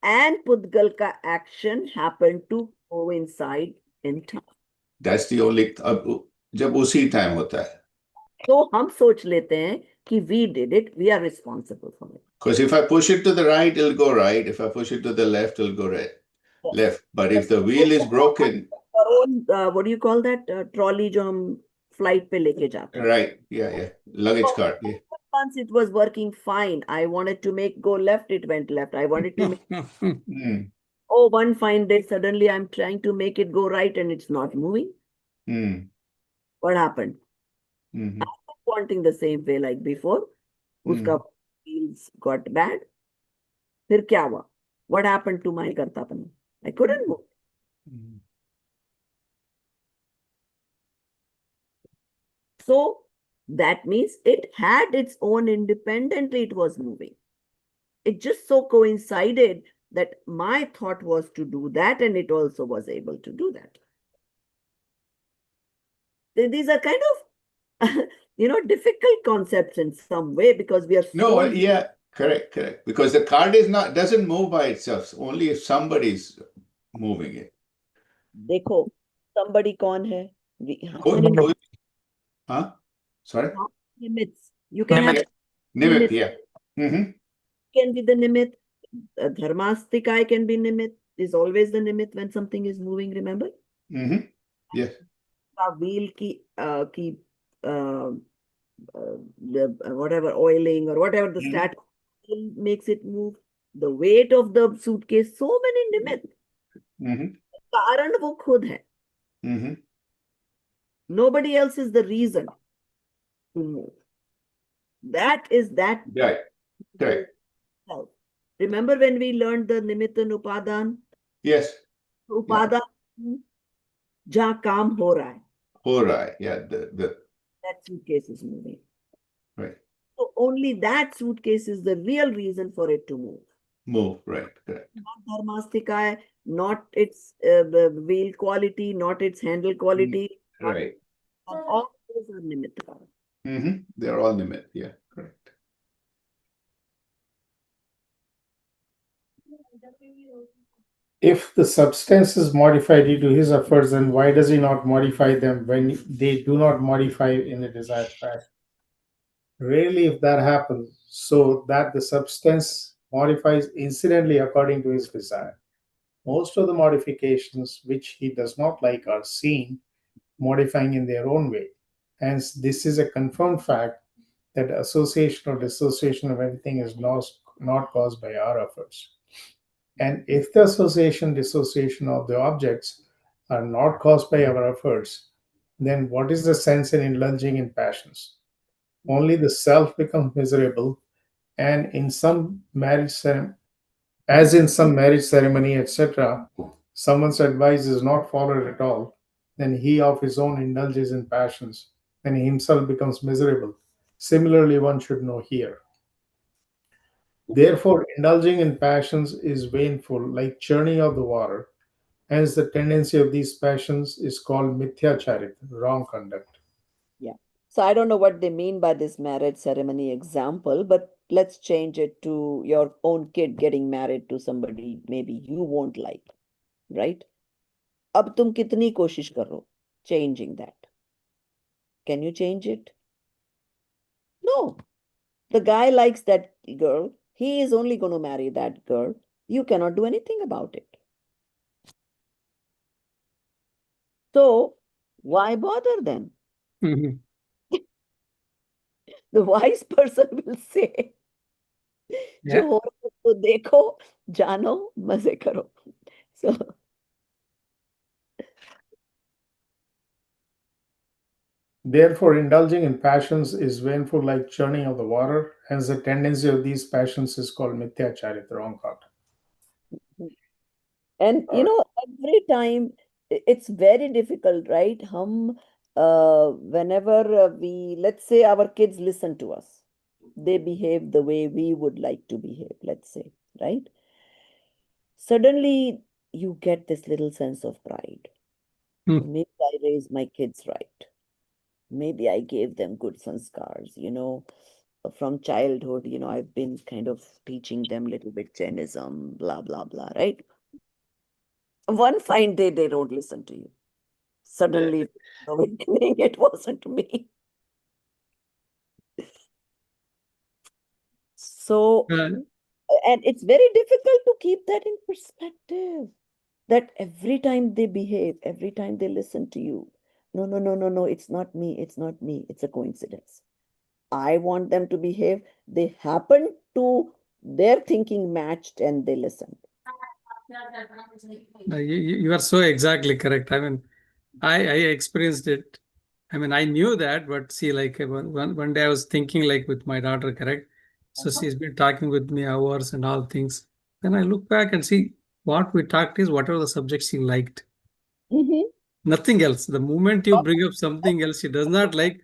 and Pudgal ka action happen to coincide in time. That's the only जब उसी time होता है. तो हम सोच लेते हैं कि we did it, we are responsible for it. Because if I push it to the right, it'll go right. If I push it to the left, it'll go right. Left. But if the wheel is broken, our own, what do you call that? Trolley जो हम flight पे लेके जाते हैं. right? Yeah. Luggage cart. Yeah. Once it was working fine. I wanted to go left, it went left. I wanted to make Oh, one fine day, suddenly I'm trying to make it go right and it's not moving. Mm. What happened? Mhm. I'm not wanting the same way like before. Uska Mm. wheels got bad. फिर क्या हुआ? What happened to my kartapan? I couldn't move. Mm. So that means it had its own independently, it was moving. It just so coincided that my thought was to do that and it also was able to do that. These are kind of, difficult concepts in some way because we are No, so. yeah, correct, correct. Because the card is not doesn't move by itself. Only if somebody's moving it. देखो, somebody कौन है? How Who, many who, huh? Sorry? limits? You can have Nimit. Nimit, limits. yeah. Mm-hmm. Can be the nimit. Dharmastika can be nimit. Is always the nimit when something is moving. Remember? Mm-hmm. Yes. Wheel ki whatever oiling or whatever the Mhm. stat makes it move. The weight of the suitcase. So many nimit. Mm-hmm. कारण वो खुद है. Mm-hmm. Nobody else is the reason to move. That is that. Right. Correct. Self. Remember when we learned the nimitta and upadan? Yes. Yeah. Upadan जहाँ काम हो रहा है. All right. Yeah. That suitcase is moving. Right. So only that suitcase is the real reason for it to move. Move. Right. Correct. Not dharmastika, not its wheel quality, not its handle quality. Right. And all those are nimitta. Mm-hmm. They're all Nimit. Yeah. Correct. If the substance is modified due to his efforts, then why does he not modify them when they do not modify in the desired fashion? Rarely, if that happens, so that the substance modifies incidentally according to his desire. Most of the modifications which he does not like are seen modifying in their own way. Hence, this is a confirmed fact that association or dissociation of anything is not caused by our efforts. And if the association dissociation of the objects are not caused by our efforts, then what is the sense in indulging in passions? Only the self becomes miserable, and in some marriage ceremony, as in some marriage ceremony, etc., someone's advice is not followed at all, then he of his own indulges in passions, and he himself becomes miserable. Similarly, one should know here. Therefore, indulging in passions is baneful, like churning of the water. Hence, the tendency of these passions is called mithyacharit, wrong conduct. Yeah. So I don't know what they mean by this marriage ceremony example, but let's change it to your own kid getting married to somebody maybe you won't like, right? अब तुम कितनी कोशिश करो changing that? Can you change it? No. The guy likes that girl. He is only going to marry that girl. You cannot do anything about it. So why bother then? Mhm. The wise person will say, जो Yeah. हो रहा है तो देखो, जानो, मजे करो. So Therefore, indulging in passions is baneful like churning of the water. Hence, the tendency of these passions is called mithyacharit, wrong conduct. and every time it's very difficult, right? Whenever we, let's say our kids listen to us, they behave the way we would like to behave, let's say, right? Suddenly you get this little sense of pride. Hmm. Maybe I raised my kids right. Maybe I gave them good sanskars, from childhood, I've been kind of teaching them little bit Jainism, blah, blah, blah, right? One fine day, they don't listen to you. Suddenly, awakening, it wasn't me. So, Uh, and it's very difficult to keep that in perspective. That every time they behave, every time they listen to you, no, no, no, no, no, it's not me, it's not me, it's a coincidence. I want them to behave. They happen to, their thinking matched and they listened. No, you are so exactly correct. I mean, I experienced it. I mean, I knew that, but see, like one day I was thinking like with my daughter, correct? So she's been talking with me hours and all things. Then I look back and see what we talked is whatever the subject she liked. Mhm. Nothing else. The moment you bring up something else she does not like,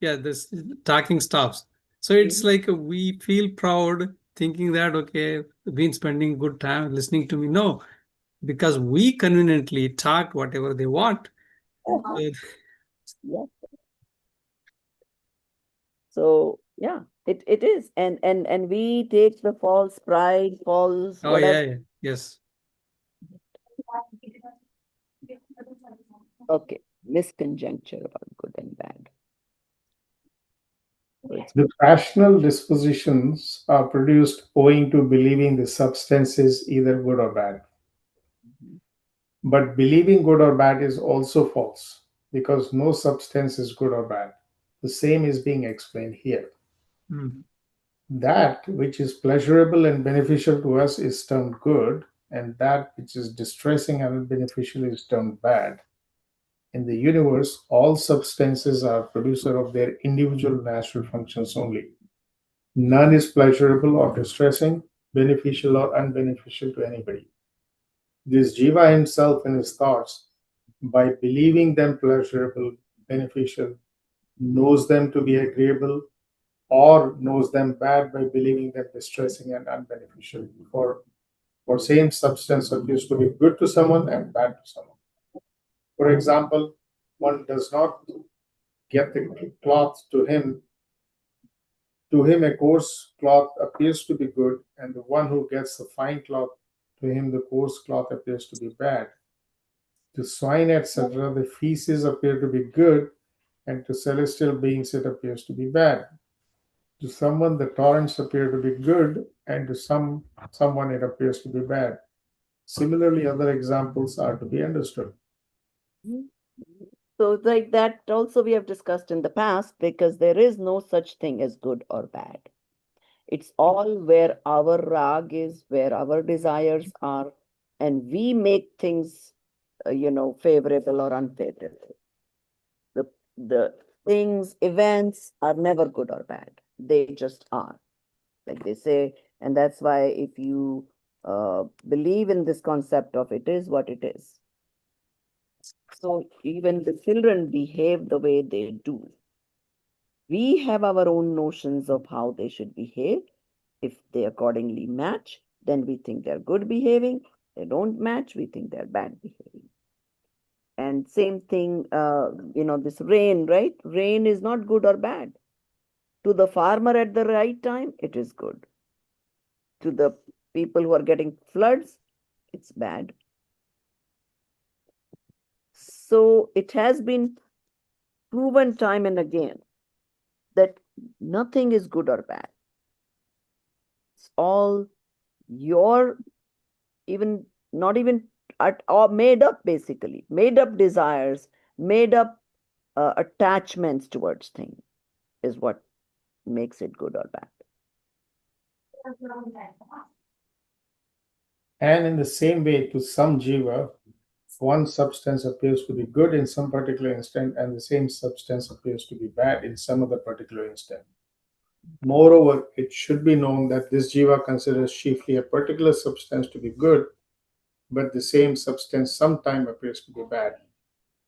yeah, this talking stops. So it's like we feel proud thinking that, okay, been spending good time listening to me. No, because we conveniently talk whatever they want. Uh-huh. Yeah. So yeah, it is. And we take the false pride, false Oh, yeah, whatever. yeah, yes. Okay, misconjuncture about good and bad. So it's The rational dispositions are produced owing to believing the substance is either good or bad. But believing good or bad is also false because no substance is good or bad. The same is being explained here. Mm. That which is pleasurable and beneficial to us is termed good, and that which is distressing and beneficial is termed bad. In the universe, all substances are producer of their individual natural functions only. None is pleasurable or distressing, beneficial or unbeneficial to anybody. This Jiva himself in his thoughts, by believing them pleasurable, beneficial, knows them to be agreeable, or knows them bad by believing them distressing and unbeneficial. For same substance appears to be good to someone and bad to someone. For example, one does not get the cloth to him. To him, a coarse cloth appears to be good, and the one who gets the fine cloth, to him, the coarse cloth appears to be bad. To swine, etc., the feces appear to be good, and to celestial beings it appears to be bad. To someone, the torrents appear to be good, and to someone it appears to be bad. Similarly, other examples are to be understood. so like that also we have discussed in the past because there is no such thing as good or bad. It's all where our rag is, where our desires are, and we make things, favorable or unfavorable. The the things, events are never good or bad. They just are, like they say, and that's why if you believe in this concept of it is what it is. So even the children behave the way they do. We have our own notions of how they should behave. If they accordingly match, then we think they're good behaving. They don't match, we think they're bad behaving. And same thing, this rain, right? Rain is not good or bad. To the farmer at the right time, it is good. To the people who are getting floods, it's bad. So it has been proven time and again that nothing is good or bad. It's all your, even not even or made up, basically made up desires, made up attachments towards things is what makes it good or bad. And in the same way, to some jiva, one substance appears to be good in some particular instant, and the same substance appears to be bad in some other particular instant. Moreover, it should be known that this jiva considers chiefly a particular substance to be good, but the same substance sometimes appears to be bad.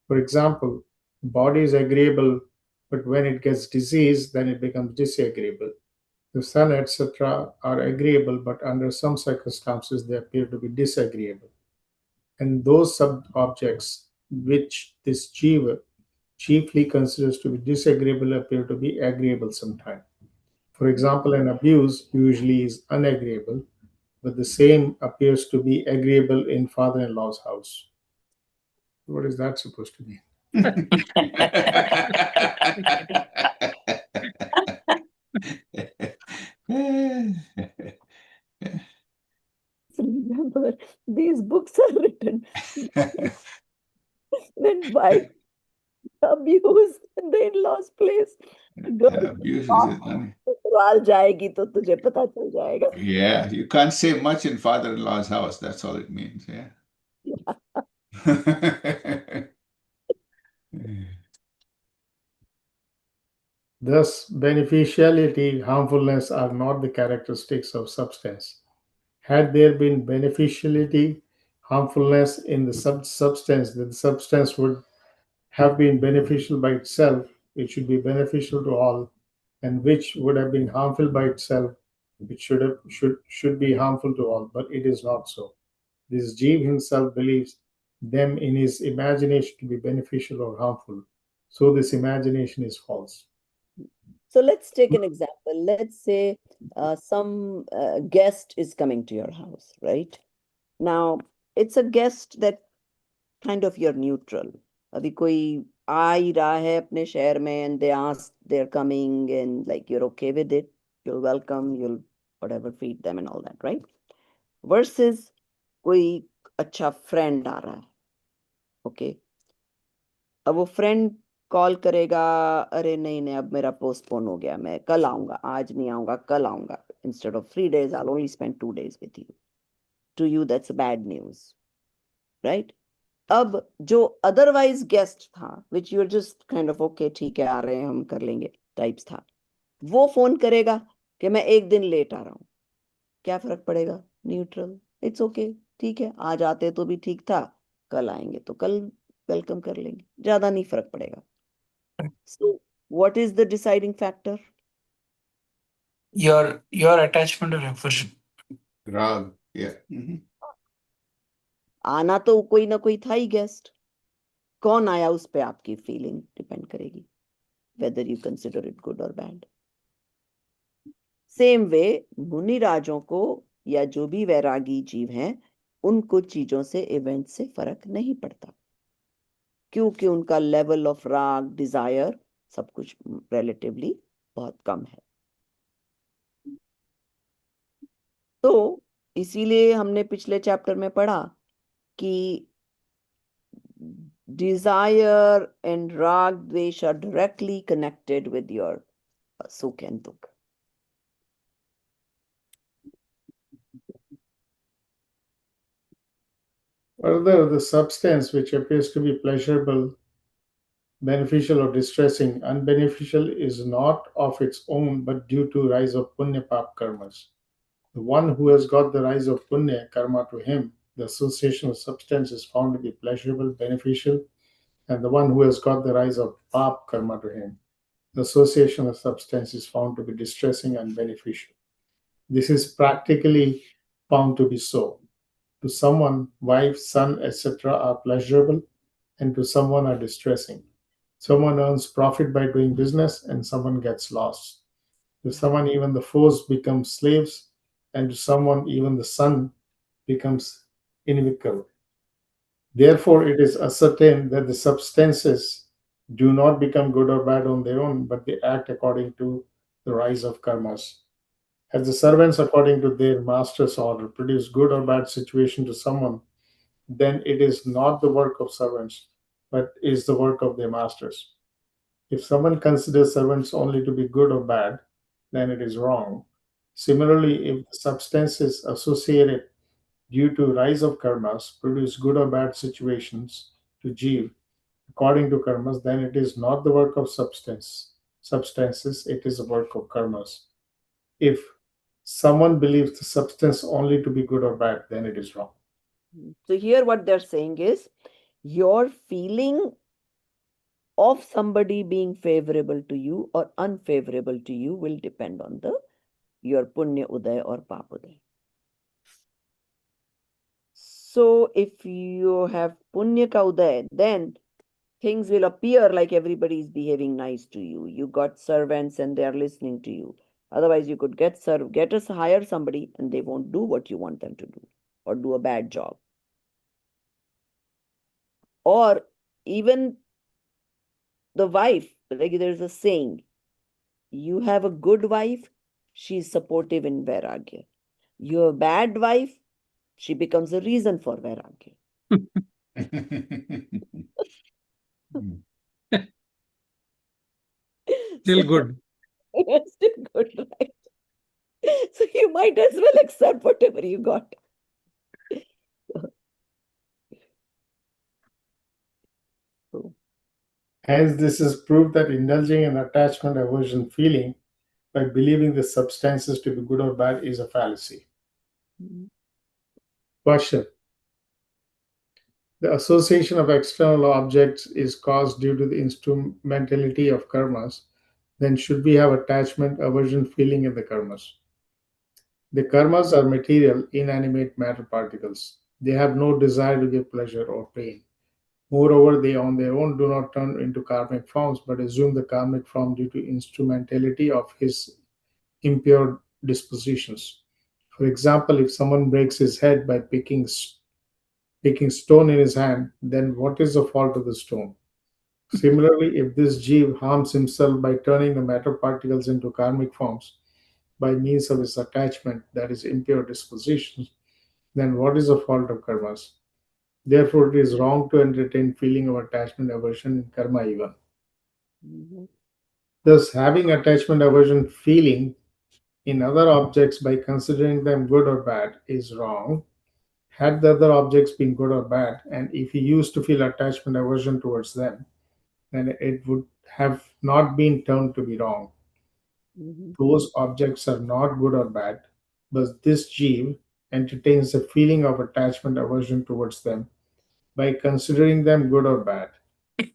For example, the body is agreeable, but when it gets diseased, then it becomes disagreeable. The sun, etc., are agreeable, but under some circumstances they appear to be disagreeable. And those sub-objects which this jiva chiefly considers to be disagreeable appear to be agreeable sometimes. For example, an abuse usually is unagreeable, but the same appears to be agreeable in father-in-law's house. What is that supposed to mean? Remember, these books are written when wife abused in the in-laws place. Girl, Abuse is ससुराल जाएगी तो तुझे पता चल जाएगा. Yeah, you can't say much in father-in-law's house. That's all it means. Yeah. Thus, beneficiality, harmfulness are not the characteristics of substance. Had there been beneficiality, harmfulness in the substance, then the substance would have been beneficial by itself, it should be beneficial to all, and which would have been harmful by itself, which should be harmful to all, but it is not so. This Jeev himself believes them in his imagination to be beneficial or harmful. So this imagination is false. So let's take an example. Let's say some guest is coming to your house, right? Now, it's a guest that kind of you're neutral. अभी कोई आ ही रहा है अपने शहर में and they ask, they're coming and like you're okay with it. You'll welcome, you'll whatever feed them and all that, right? Versus कोई अच्छा friend आ रहा है, okay? अब वो फ्रेंड कॉल करेगा, अरे नहीं नहीं अब मेरा पोस्टपोन हो गया, मैं कल आऊंगा, आज नहीं आऊंगा, कल आऊंगा. Instead of 3 days, I'll only spend 2 days with you. To you, that's bad news, right? अब जो अदरवाइज गेस्ट था, which you're just kind of okay ठीक है आ रहे हैं हम कर लेंगे टाइप्स था, वो फोन करेगा कि मैं एक दिन लेट आ रहा हूँ. क्या फर्क पड़ेगा? न्यूट्रल. इट्स ओके, ठीक है, आज आते तो भी ठीक था, कल आएंगे तो कल वेलकम कर लेंगे, ज्यादा नहीं फर्क पड़ेगा. So what is the deciding factor? Your attachment or aversion. Rag. Yeah. आना तो कोई ना कोई था ही गेस्ट. कौन आया उस पे आपकी फीलिंग डिपेंड करेगी, whether you consider it good or bad. Same way मुनि राजों को या जो भी वैरागी जीव हैं, उनको चीजों से इवेंट से फर्क नहीं पड़ता, क्योंकि उनका लेवल ऑफ राग डिजायर सब कुछ रिलेटिवली बहुत कम है. तो इसीलिए हमने पिछले चैप्टर में पढ़ा कि desire and rag dvesh are directly connected with your sukh and dukh. Further, the substance which appears to be pleasurable, beneficial, or distressing, unbeneficial is not of its own but due to rise of punya pap karmas. The one who has got the rise of punya karma to him, the association of substance is found to be pleasurable, beneficial, and the one who has got the rise of pap karma to him, the association of substance is found to be distressing and beneficial. This is practically found to be so. To someone, wife, son, etc. are pleasurable, and to someone are distressing. Someone earns profit by doing business, and someone gets lost. To someone, even the foes become slaves, and to someone, even the son becomes inimical. Therefore, it is ascertained that the substances do not become good or bad on their own, but they act according to the rise of karmas. As the servants, according to their master's order, produce good or bad situation to someone, then it is not the work of servants, but is the work of their masters. If someone considers servants only to be good or bad, then it is wrong. Similarly, if the substances associated due to rise of karmas produce good or bad situations to jeev according to karmas, then it is not the work of substances, it is the work of karmas. If someone believes the substance only to be good or bad, then it is wrong. So here what they're saying is your feeling of somebody being favorable to you or unfavorable to you will depend on the your punya uday or pap uday. So if you have punya ka uday, then things will appear like everybody is behaving nice to you. You got servants and they are listening to you. Otherwise, you could get us hire somebody and they won't do what you want them to do or do a bad job. Or even the wife, like there's a saying, you have a good wife, she's supportive in vairagya. You have a bad wife, she becomes a reason for vairagya. Still good. You're still good, right? So you might as well accept whatever you got. So, Hence, this is proof that indulging in attachment aversion feeling by believing the substances to be good or bad is a fallacy. mhm. Question. The association of external objects is caused due to the instrumentality of karmas. Then should we have attachment aversion feeling in the karmas? The karmas are material, inanimate matter particles. They have no desire to give pleasure or pain. Moreover, they on their own do not turn into karmic forms but assume the karmic form due to instrumentality of his impure dispositions. For example, if someone breaks his head by picking stone in his hand, then what is the fault of the stone? Similarly, if this jeev harms himself by turning the matter particles into karmic forms by means of his attachment, that is impure dispositions, then what is the fault of karmas? Therefore, it is wrong to entertain feeling of attachment aversion in karma even. Mhm. Thus, having attachment aversion feeling in other objects by considering them good or bad is wrong. Had the other objects been good or bad, and if he used to feel attachment aversion towards them, then it would have not been termed to be wrong. Mhm. Those objects are not good or bad, but this jeev entertains a feeling of attachment aversion towards them by considering them good or bad.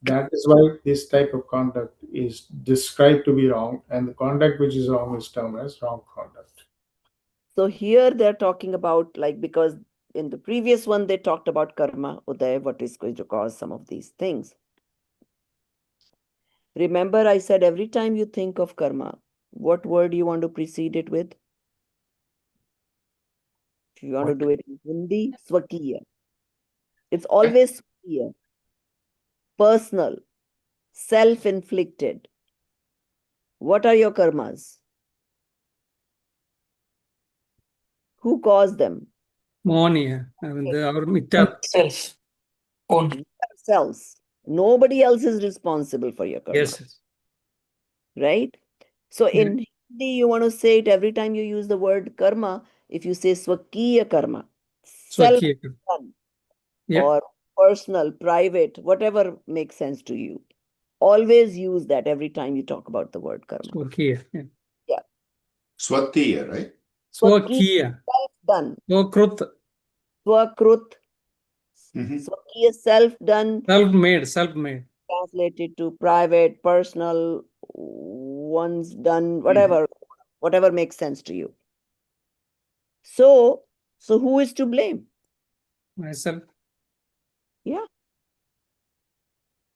That is why this type of conduct is described to be wrong, and the conduct which is wrong is termed as wrong conduct. So here they're talking about, like, because in the previous one they talked about karma, Uday, what is going to cause some of these things. Remember, I said every time you think of karma, what word you want to precede it with? If you want to What? do it in Hindi, swakiya. It's always swakiya, personal, self-inflicted. What are your karmas? Who caused them? Monia. I mean, our mitya. Self. Own. Yourselves. Nobody else is responsible for your karma, Yes. right? So Yeah. in Hindi, you want to say it every time you use the word karma. If you say swakiya karma, self Swakiya. done, Yeah. or personal, private, whatever makes sense to you. Always use that every time you talk about the word karma. Swakiya. Yeah. Yeah. Swatiya, right? Swakiya, Swakiya. self done. Swakrut. Swakrut, Mhm. swakiya, self done, Self-made. Self-made. translated to private, personal, one's done, Mhm. whatever makes sense to you. So who is to blame? Myself. Yeah.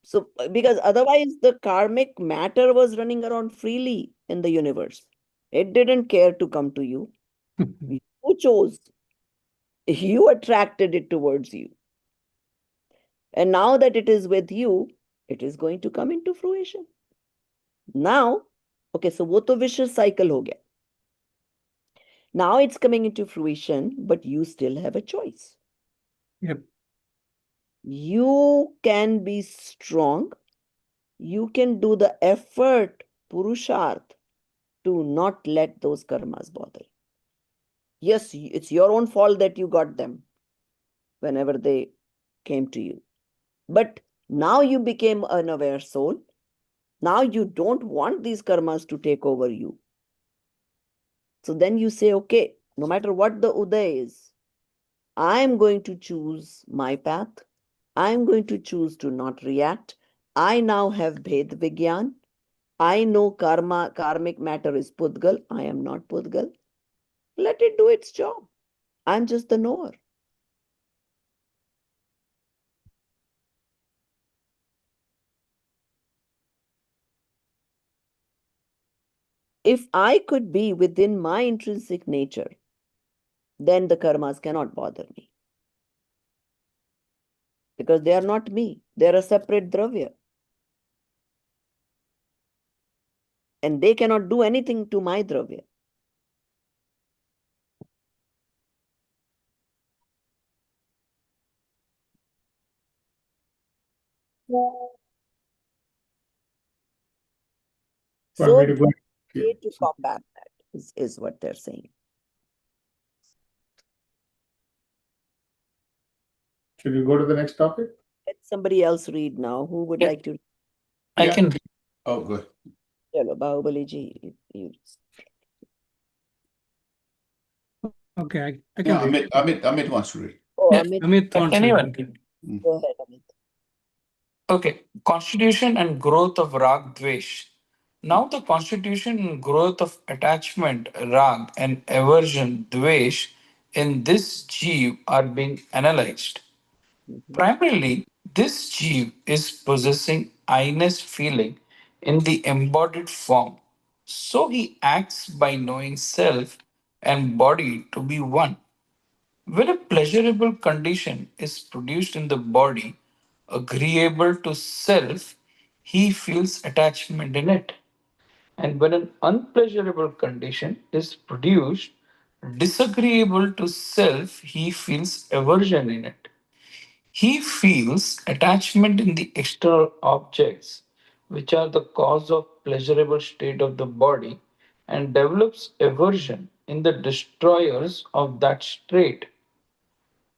So because otherwise the karmic matter was running around freely in the universe. It didn't care to come to you. You chose. You attracted it towards you. And now that it is with you, it is going to come into fruition. Now, okay, so wo to vicious cycle ho gaya. Now it's coming into fruition, but you still have a choice. Yep. You can be strong. You can do the effort, purusharth, to not let those karmas bother you. Yes, it's your own fault that you got them whenever they came to you. But now you became an aware soul. Now you don't want these karmas to take over you. So then you say, okay, no matter what the uday is, I'm going to choose my path. I'm going to choose to not react. I now have Bhed Vigyan. I know karmic matter is Pudgal. I am not Pudgal. Let it do its job. I'm just the knower. If I could be within my intrinsic nature, then the karmas cannot bother me. Because they are not me. They are a separate dravya. And they cannot do anything to my dravya. Want me So to go? way to combat that is what they're saying. Should we go to the next topic? Let somebody else read now. Who would Yeah. like to? I Yeah. can read. Oh, good. Chalo, Bahubali ji, you. Okay, I Yeah, can read. Amit wants to read. Oh, Yeah. Amit, Amit wants to Anyone read. read. go ahead, Amit. Okay, constitution and growth of rag dvesh. Now the constitution and growth of attachment, rag, and aversion, dvesh, in this jeev are being analyzed. Primarily, this jeev is possessing I-ness feeling in the embodied form. So he acts by knowing self and body to be one. When a pleasurable condition is produced in the body, agreeable to self, he feels attachment in it. And when an unpleasurable condition is produced, disagreeable to self, he feels aversion in it. He feels attachment in the external objects, which are the cause of pleasurable state of the body, and develops aversion in the destroyers of that state.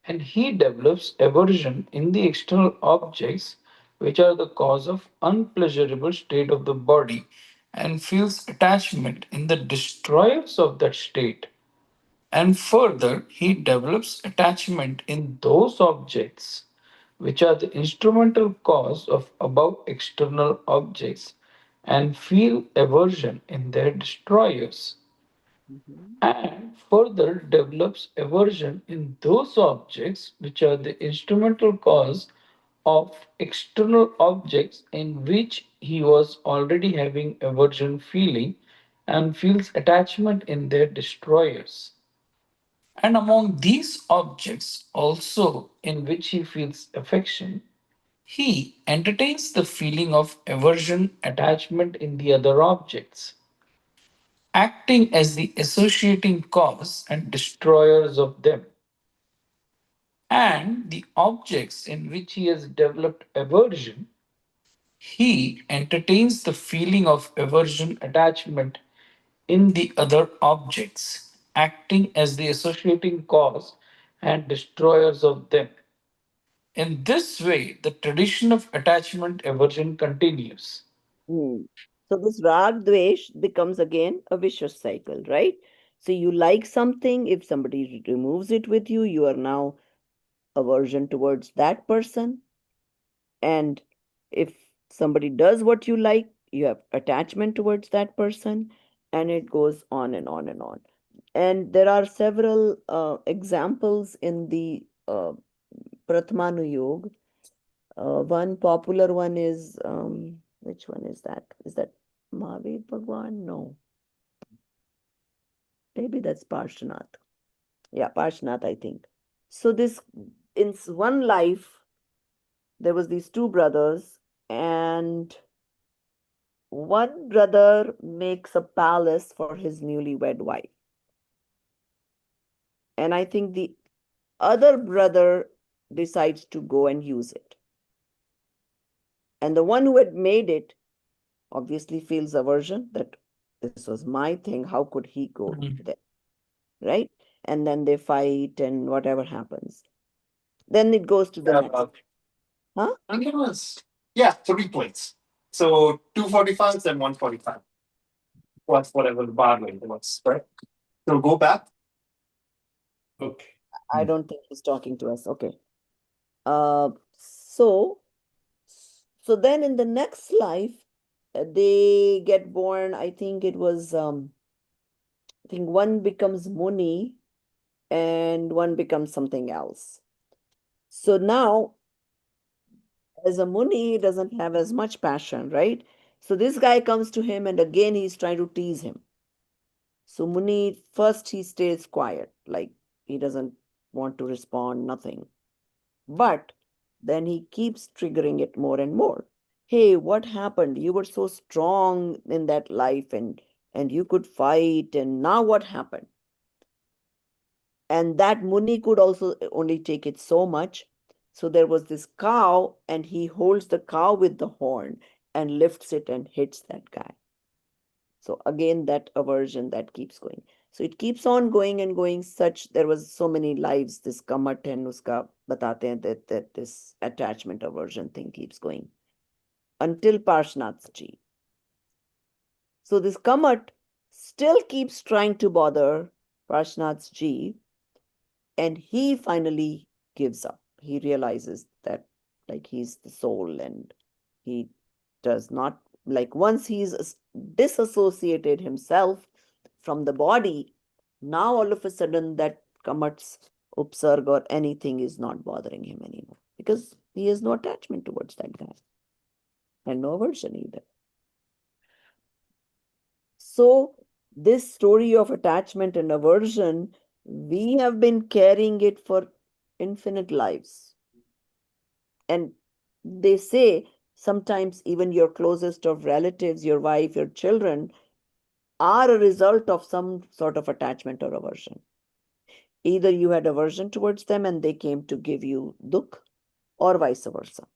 And he develops aversion in the external objects which are the cause of unpleasurable state of the body and feels attachment in the destroyers of that state. And further, he develops attachment in those objects which are the instrumental cause of above external objects and feel aversion in their destroyers, and further develops aversion in those objects which are the instrumental cause of external objects in which he was already having aversion feeling and feels attachment in their destroyers. And among these objects also in which he feels affection, he entertains the feeling of aversion attachment in the other objects, acting as the associating cause and destroyers of them. And the objects in which he has developed aversion, he entertains the feeling of aversion attachment in the other objects, acting as the associating cause and destroyers of them. In this way, the tradition of attachment aversion continues. Hmm. So this rag dvesh becomes again a vicious cycle, right? So you like something, if somebody removes it with you, you are now aversion towards that person. And if somebody does what you like, you have attachment towards that person, and it goes on and on and on. And there are several examples in the Pratmanu Yoga. One popular one is which one is that? Is that Mahavir Bhagwan? No. Maybe that's Parshanath. Yeah, Parshanath, I think. So this in one life, there was these two brothers, and one brother makes a palace for his newlywed wife. And I think the other brother decides to go and use it. And the one who had made it obviously feels aversion that this was my thing. How could he go there? Right? And then they fight and whatever happens. Then it goes to the next. Huh? I think it was, yeah, 3 plates. So 245s and 145. What's whatever the bar rate was, right? So go back. Okay. I don't think he's talking to us. Okay. So then in the next life, they get born. I think it was I think one becomes Muni and one becomes something else. So now, as a Muni, he doesn't have as much passion, right? So this guy comes to him and again he's trying to tease him. So Muni, first he stays quiet, like he doesn't want to respond, nothing. But then he keeps triggering it more and more. Hey, what happened? You were so strong in that life and you could fight, and now what happened? And that Muni could also only take it so much. So there was this cow, and he holds the cow with the horn and lifts it and hits that guy. So again, that aversion that keeps going. So it keeps on going and going. Such there was so many lives. This kamat and uska batate hain that this attachment aversion thing keeps going until Parshnath ji. So this kamat still keeps trying to bother Parshnath ji, and he finally gives up. He realizes that like he's the soul and he does not like once he's disassociated himself from the body, now all of a sudden that kamat's upsarg or anything is not bothering him anymore because he has no attachment towards that guy and no aversion either. So this story of attachment and aversion, we have been carrying it for infinite lives. And they say sometimes even your closest of relatives, your wife, your children, are a result of some sort of attachment or aversion. Either you had aversion towards them and they came to give you dukh, or vice versa.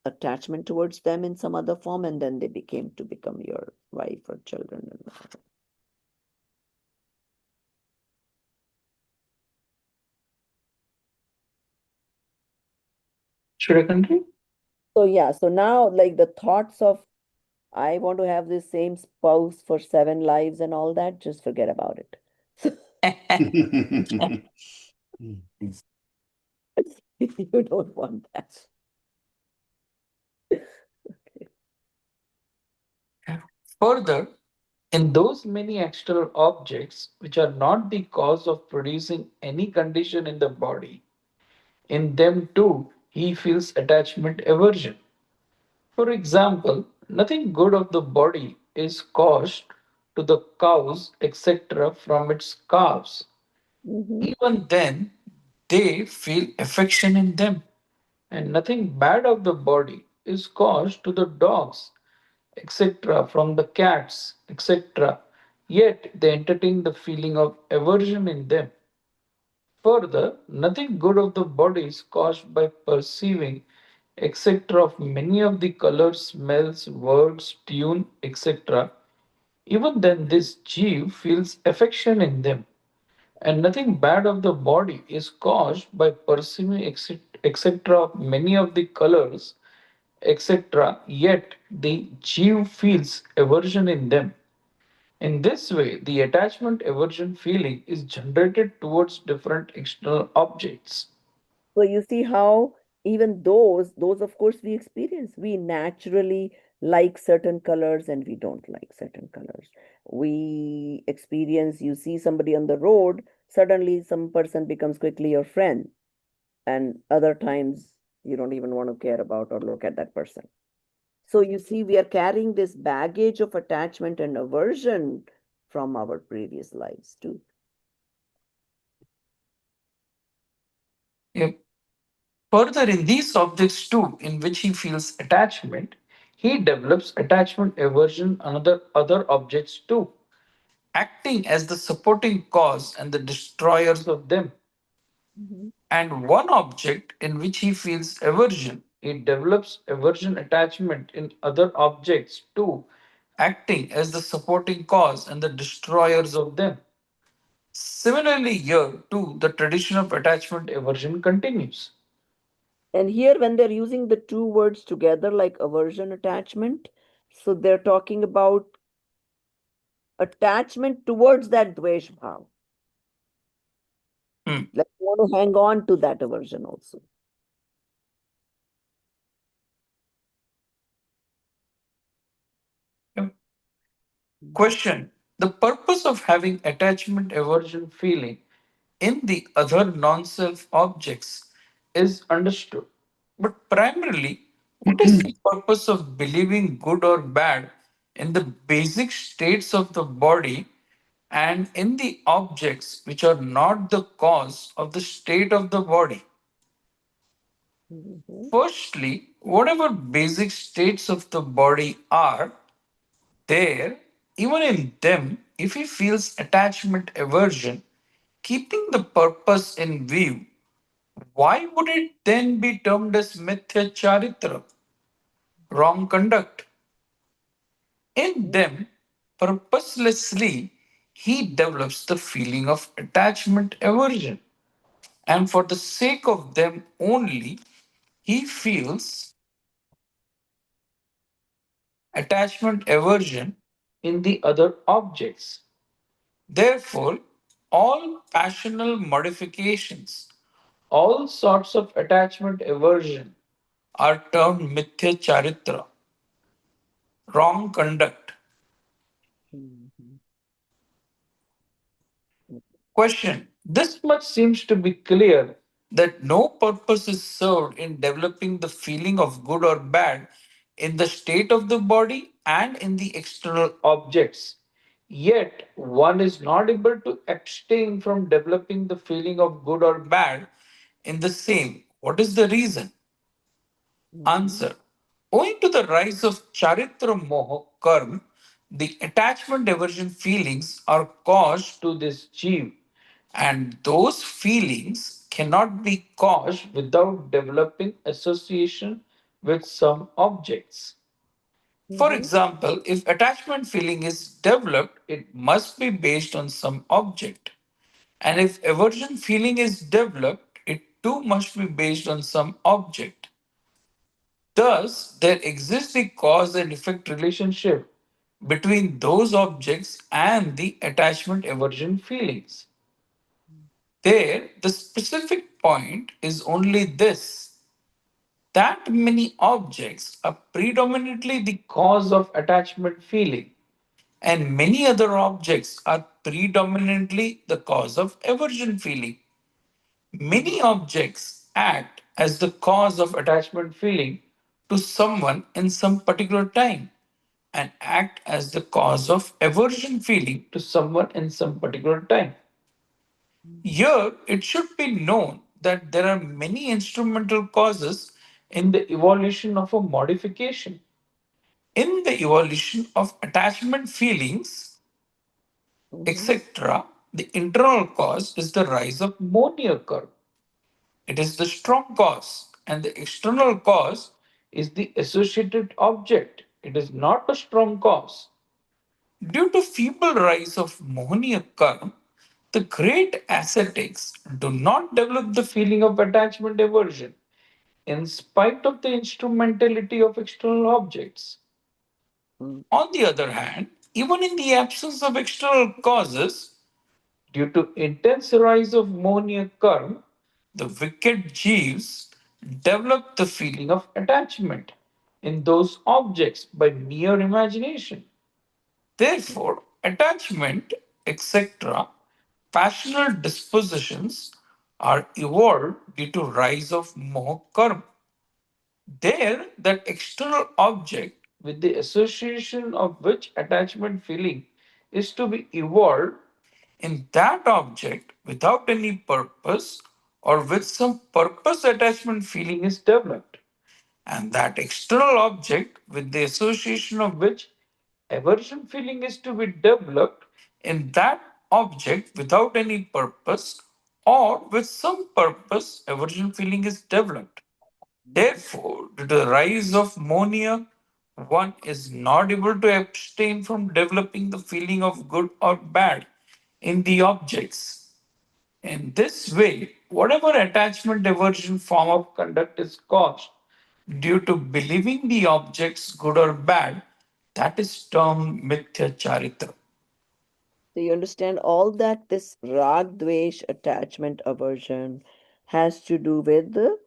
Attachment towards them in some other form, and then they became to become your wife or children. Should I continue? So yeah, so now like the thoughts of I want to have this same spouse for 7 lives and all that, just forget about it. You don't want that. Further, in those many external objects which are not the cause of producing any condition in the body, in them too he feels attachment aversion. For example, nothing good of the body is caused to the cows, etc., from its calves. Mhm. Even then, they feel affection in them, and nothing bad of the body is caused to the dogs, etc., from the cats, etc., yet they entertain the feeling of aversion in them. Further, nothing good of the body is caused by perceiving, etc., of many of the colors, smells, words, tune, etc. Even then, this Jeev feels affection in them, and nothing bad of the body is caused by perceiving, etc., of many of the colors, etc., yet the Jeev feels aversion in them. In this way, the attachment aversion feeling is generated towards different external objects. So you see how even those of course we experience. We naturally like certain colors and we don't like certain colors. We experience, you see somebody on the road, suddenly some person becomes quickly your friend, and other times you don't even want to care about or look at that person. So you see, we are carrying this baggage of attachment and aversion from our previous lives too. Yep. Further, in these objects too, in which he feels attachment, he develops attachment aversion another other objects too, acting as the supporting cause and the destroyers of them. Mhm. And one object in which he feels aversion, he develops aversion attachment in other objects too, acting as the supporting cause and the destroyers of them. Similarly, here too, the tradition of attachment aversion continues. And here, when they're using the two words together, like aversion attachment, so they're talking about attachment towards that dvesh bhav. Hmm. Like you want to hang on to that aversion also. Yep. Question: the purpose of having attachment aversion feeling in the other non self objects is understood. But primarily, what is the purpose of believing good or bad in the basic states of the body and in the objects which are not the cause of the state of the body? Mhm. Firstly, whatever basic states of the body are, there, even in them, if he feels attachment aversion, keeping the purpose in view, why would it then be termed as mithya charitra, wrong conduct? In them, purposelessly, he develops the feeling of attachment aversion. And for the sake of them only, he feels attachment aversion in the other objects. Therefore, all passional modifications, all sorts of attachment aversion are termed mithya charitra, wrong conduct. Mhm. Question. This much seems to be clear that no purpose is served in developing the feeling of good or bad in the state of the body and in the external objects. Yet, one is not able to abstain from developing the feeling of good or bad in the same. What is the reason? Mhm. Answer. Owing to the rise of Charitra Moha Karma, the attachment aversion feelings are caused to this jeev, and those feelings cannot be caused without developing association with some objects. For Mhm. example, if attachment feeling is developed, it must be based on some object. And if aversion feeling is developed, it too must be based on some object. Thus, there exists a cause and effect relationship between those objects and the attachment aversion feelings. There, the specific point is only this, that many objects are predominantly the cause of attachment feeling, and many other objects are predominantly the cause of aversion feeling. Mhm. Many objects act as the cause of attachment feeling to someone in some particular time and act as the cause of aversion feeling to someone in some particular time. Here, it should be known that there are many instrumental causes in the evolution of a modification. In the evolution of attachment feelings, Mhm. etc., the internal cause is the rise of Monier curve. It is the strong cause, and the external cause is the associated object. It is not a strong cause. Due to feeble rise of Mohaniya karma, the great ascetics do not develop the feeling of attachment aversion in spite of the instrumentality of external objects. Mhm. On the other hand, even in the absence of external causes, due to intense rise of Mohaniya karma, the wicked Jeeves develop the feeling of attachment in those objects by mere imagination. Therefore, attachment, etc., passional dispositions are evolved due to rise of moha karma. There, that external object with the association of which attachment feeling is to be evolved in that object without any purpose or with some purpose attachment feeling is developed. And that external object with the association of which aversion feeling is to be developed in that object without any purpose or with some purpose aversion feeling is developed. Therefore, due to the rise of monia, one is not able to abstain from developing the feeling of good or bad in the objects. In this way, whatever attachment aversion form of conduct is caused due to believing the objects good or bad, that is termed mithya charitra. So you understand all that this rag, dvesh, attachment, aversion has to do with the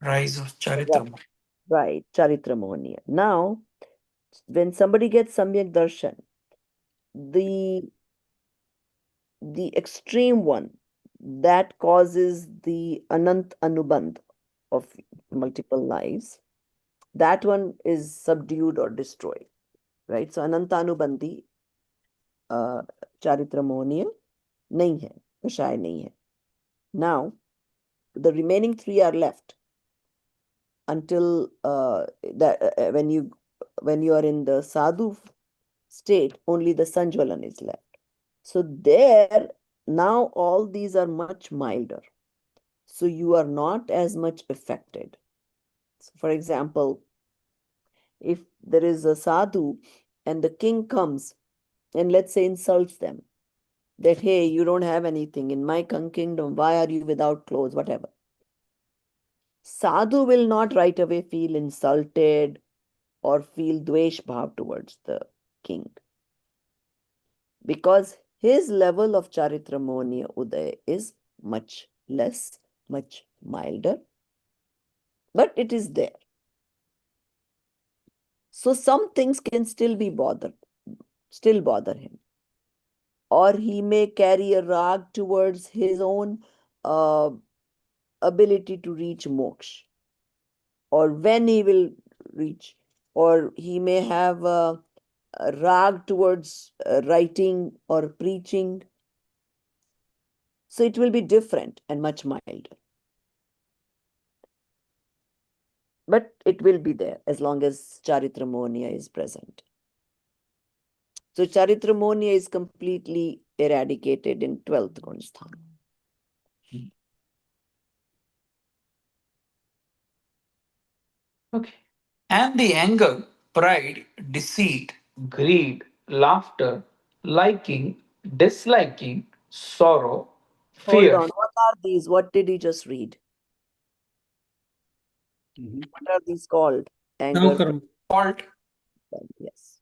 Rise of ra- charitra. right, charitramonia. Now, when somebody gets samyak darshan, the the extreme one that causes the anant anubandh of multiple lives, that one is subdued or destroyed, right? So ananta anubandhi charitramonia nahi hai, kashai nahi hai. Now, the remaining three are left until that when you are in the sadhu state, only the sanjvalan is left. So there now all these are much milder. So you are not as much affected. So for example, if there is a sadhu and the king comes and let's say insults them that, hey, you don't have anything in my kingdom, why are you without clothes, whatever. Sadhu will not right away feel insulted or feel dvesh bhav towards the king, because his level of charitramoniya uday is much less, much milder, but it is there. So some things can still bother him, or he may carry a rag towards his own uh, ability to reach moksha, or when he will reach, or he may have a rag towards writing or preaching. So it will be different and much milder. But it will be there as long as Charitramoniya is present. So Charitramoniya is completely eradicated in 12th Gunsthan. Okay. And the anger, pride, deceit, greed, laughter, liking, disliking, sorrow, Hold fear, on. What are these? What did he just read? What are these called? Anger, Now, fault, yes.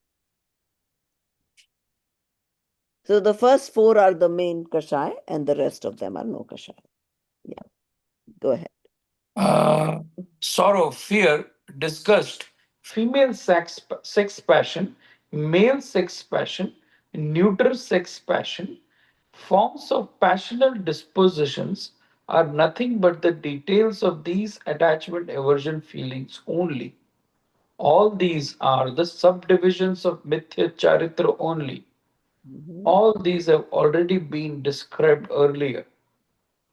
So the first four are the main kashai, and the rest of them are no kashai. Yeah, go ahead. uh, sorrow, fear, disgust, female sex passion, male sex passion, neuter sex passion, forms of passional dispositions are nothing but the details of these attachment aversion feelings only. All these are the subdivisions of Mithya Charitra only. Mhm. All these have already been described earlier.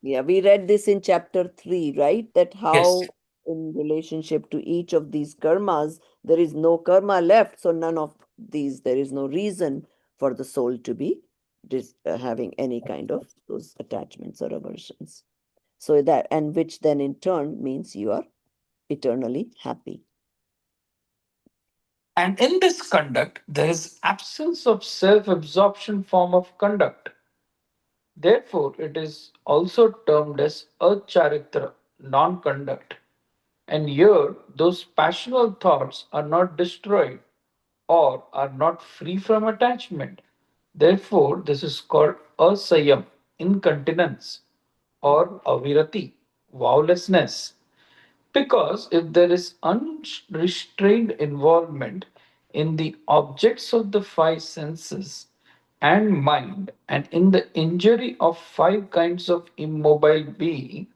Yeah, we read this in chapter 3, right? That Yes. how in relationship to each of these karmas, there is no karma left. So none of these, there is no reason for the soul to be having any kind of those attachments or aversions. So that, and which then in turn means you are eternally happy. And in this conduct, there is absence of self-absorption form of conduct. Therefore, it is also termed as acharitra, non-conduct. And here, those passional thoughts are not destroyed or are not free from attachment. Therefore, this is called asayam, incontinence, or avirati, vowlessness. Because if there is unrestrained involvement in the objects of the five senses and mind, and in the injury of five kinds of immobile being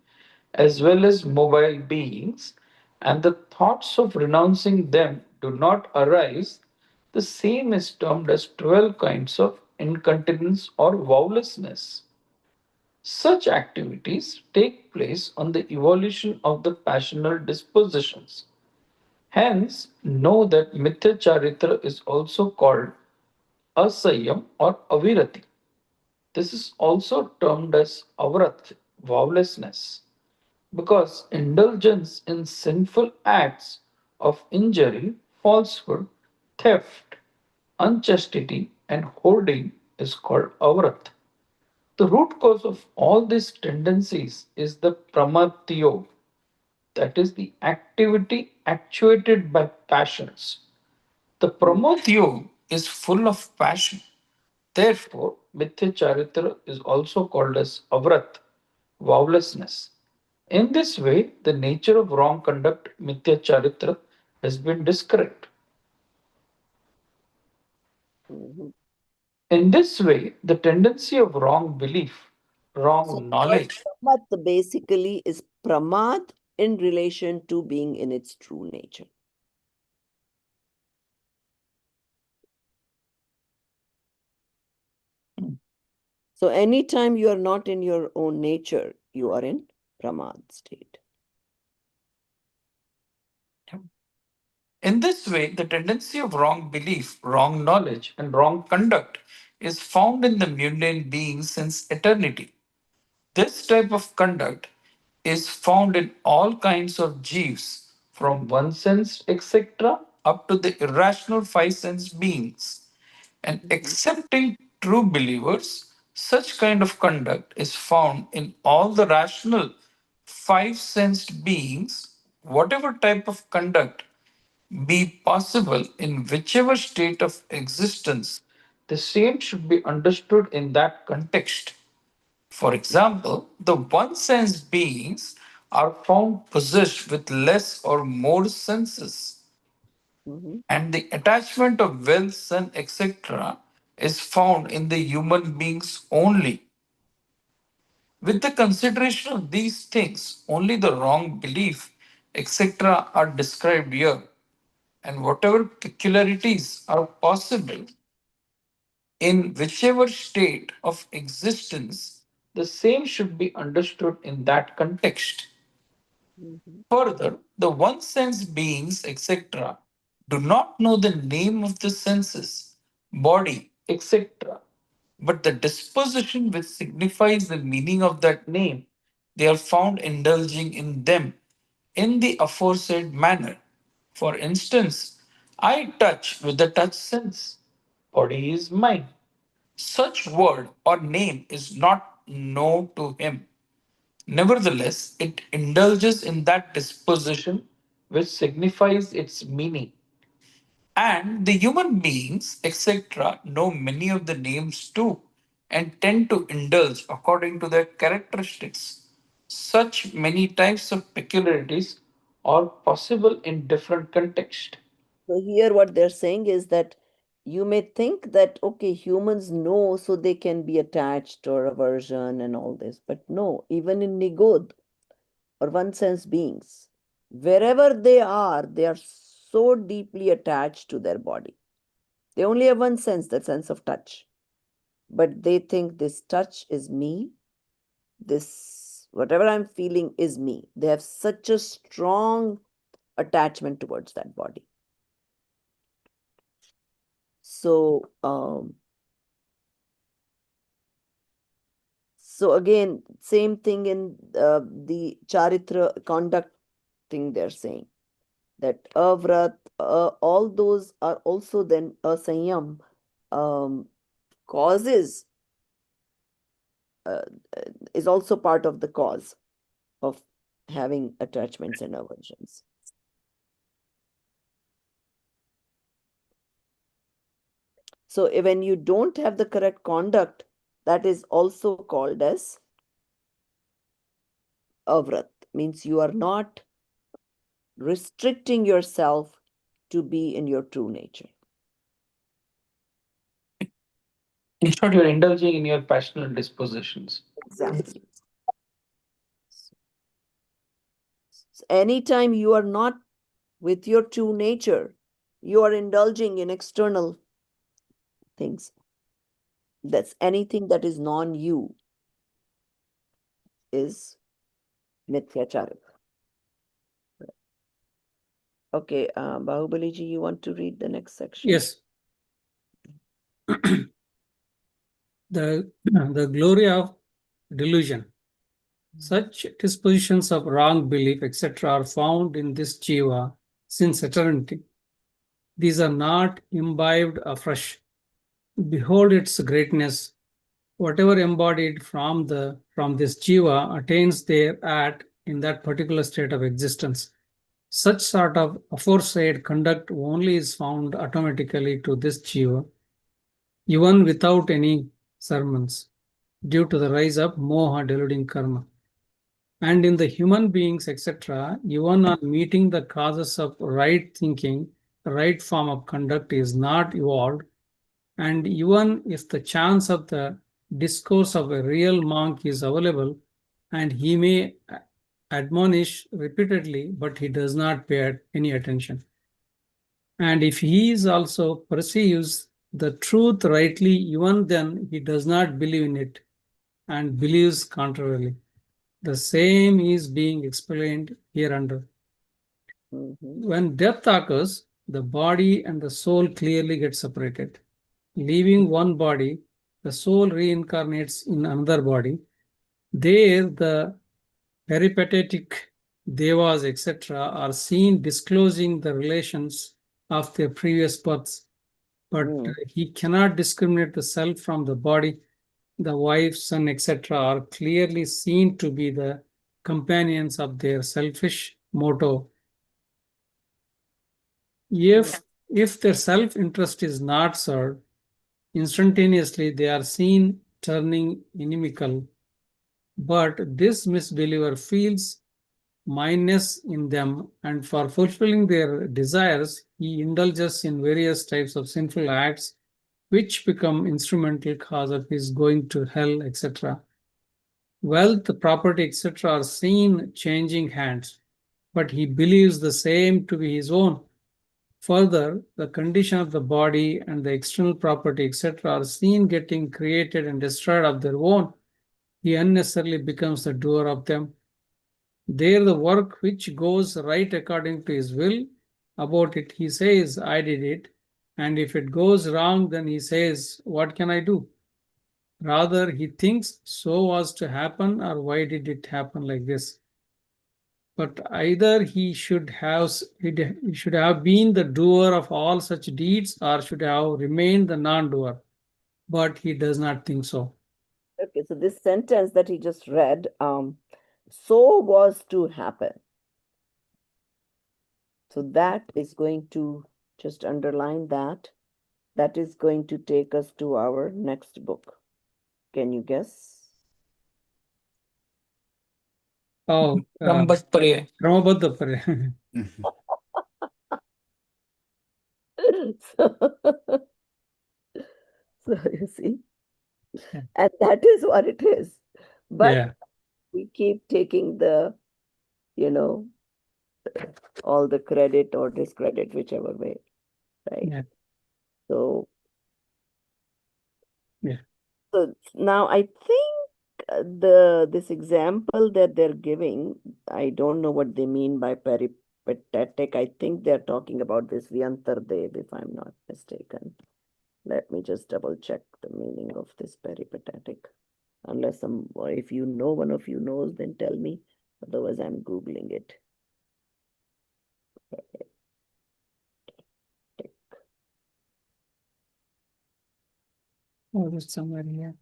as well as mobile beings, and the thoughts of renouncing them do not arise, the same is termed as 12 kinds of incontinence or vowlessness. Such activities take place on the evolution of the passional dispositions. Hence, know that Mithya Charitra is also called Asayam or Avirati. This is also termed as Avrat, vowlessness, because indulgence in sinful acts of injury, falsehood, theft, unchastity, and hoarding is called Avrat. The root cause of all these tendencies is the pramatyo, that is the activity actuated by passions. The pramatyo is full of passion. Therefore, Mithya Charitra is also called as avrat, vowlessness. In this way, the nature of wrong conduct, Mithya Charitra, has been described. Mhm. In this way, the tendency of wrong belief, So wrong the word knowledge, pramat basically is pramad in relation to being in its true nature. So anytime you are not in your own nature, you are in pramad state. in this way, the tendency of wrong belief, wrong knowledge, and wrong conduct is found in the mundane being since eternity. This type of conduct is found in all kinds of jeeves, from one sense, etc., up to the irrational five sense beings. And accepting true believers, such kind of conduct is found in all the rational, five sensed beings, whatever type of conduct be possible in whichever state of existence, the same should be understood in that context. For example, the one sense beings are found possessed with less or more senses, Mhm. and the attachment of wealth, son, etc., is found in the human beings only. With the consideration of these things, only the wrong belief, etc., are described here, and whatever peculiarities are possible in whichever state of existence, the same should be understood in that context. Mhm. Further, the one sense beings, etc., do not know the name of the senses, body, etc., but the disposition which signifies the meaning of that name, they are found indulging in them in the aforesaid manner. For instance, I touch with the touch sense, body is mine. Such word or name is not known to him. Nevertheless, it indulges in that disposition which signifies its meaning. And the human beings, etc., know many of the names too and tend to indulge according to their characteristics. Such many types of peculiarities are possible in different contexts. So here what they're saying is that you may think that, okay, humans know so they can be attached or aversion and all this, but no, even in Nigod or one sense beings, wherever they are so deeply attached to their body. They only have one sense, the sense of touch. But they think this touch is me, this whatever I'm feeling is me. They have such a strong attachment towards that body. So, so again, same thing in the charitra conduct thing they're saying that avrat, all those are also then a sanyam causes uh, is also part of the cause of having attachments and aversions. So when you don't have the correct conduct, that is also called as avrat, means you are not restricting yourself to be in your true nature. In short, you're indulging in your passional dispositions. Exactly. So anytime you are not with your true nature, you are indulging in external things. That's anything that is non-you is mithyachara. Okay, Bahubali ji, you want to read the next section? Yes. The glory of delusion. Such dispositions of wrong belief, etc., are found in this jiva since eternity. These are not imbibed afresh. Behold its greatness. Whatever embodied from this jiva attains thereat in that particular state of existence. Such sort of aforesaid conduct only is found automatically to this jiva, even without any sermons, due to the rise of moha deluding karma. And in the human beings, etc., even on meeting the causes of right thinking, the right form of conduct is not evolved. And even if the chance of the discourse of a real monk is available, and he may admonish repeatedly, but he does not pay any attention. And if he is also perceives the truth rightly, even then he does not believe in it and believes contrarily. The same is being explained hereunder. When death occurs, the body and the soul clearly get separated. Leaving one body, the soul reincarnates in another body. There, the peripatetic devas, etc., are seen disclosing the relations of their previous births but he cannot discriminate the self from the body. The wife, son, etc. are clearly seen to be the companions of their selfish motto. If their self-interest is not served, instantaneously they are seen turning inimical. But this misbeliever feels mineness in them, and for fulfilling their desires, he indulges in various types of sinful acts, which become instrumental cause of his going to hell, etc. Wealth, property, etc. are seen changing hands, but he believes the same to be his own. Further, the condition of the body and the external property, etc., are seen getting created and destroyed of their own. He unnecessarily becomes the doer of them. There, the work which goes right according to his will, about it he says, I did it. And if it goes wrong, then he says, what can I do? Rather, he thinks, so was to happen, or why did it happen like this? But either he should have been the doer of all such deeds, or should have remained the non-doer. But he does not think so. Okay, so this sentence that he just read, so was to happen. So that is going to just underline that. That is going to take us to our next book. Can you guess? Oh, Brahmacharya. Brahmabhadrapare. So, so you see, Yeah. and that is what it is. But Yeah. we keep taking the, all the credit or discredit, whichever way, right? Yeah. So, Yeah. so now I think this example that they're giving, I don't know what they mean by peripatetic. I think they're talking about this Vyantardev, if I'm not mistaken. Let me just double check the meaning of this peripatetic. Unless or if you know, one of you knows, then tell me. Otherwise, I'm Googling it. Oh, there's somewhere here.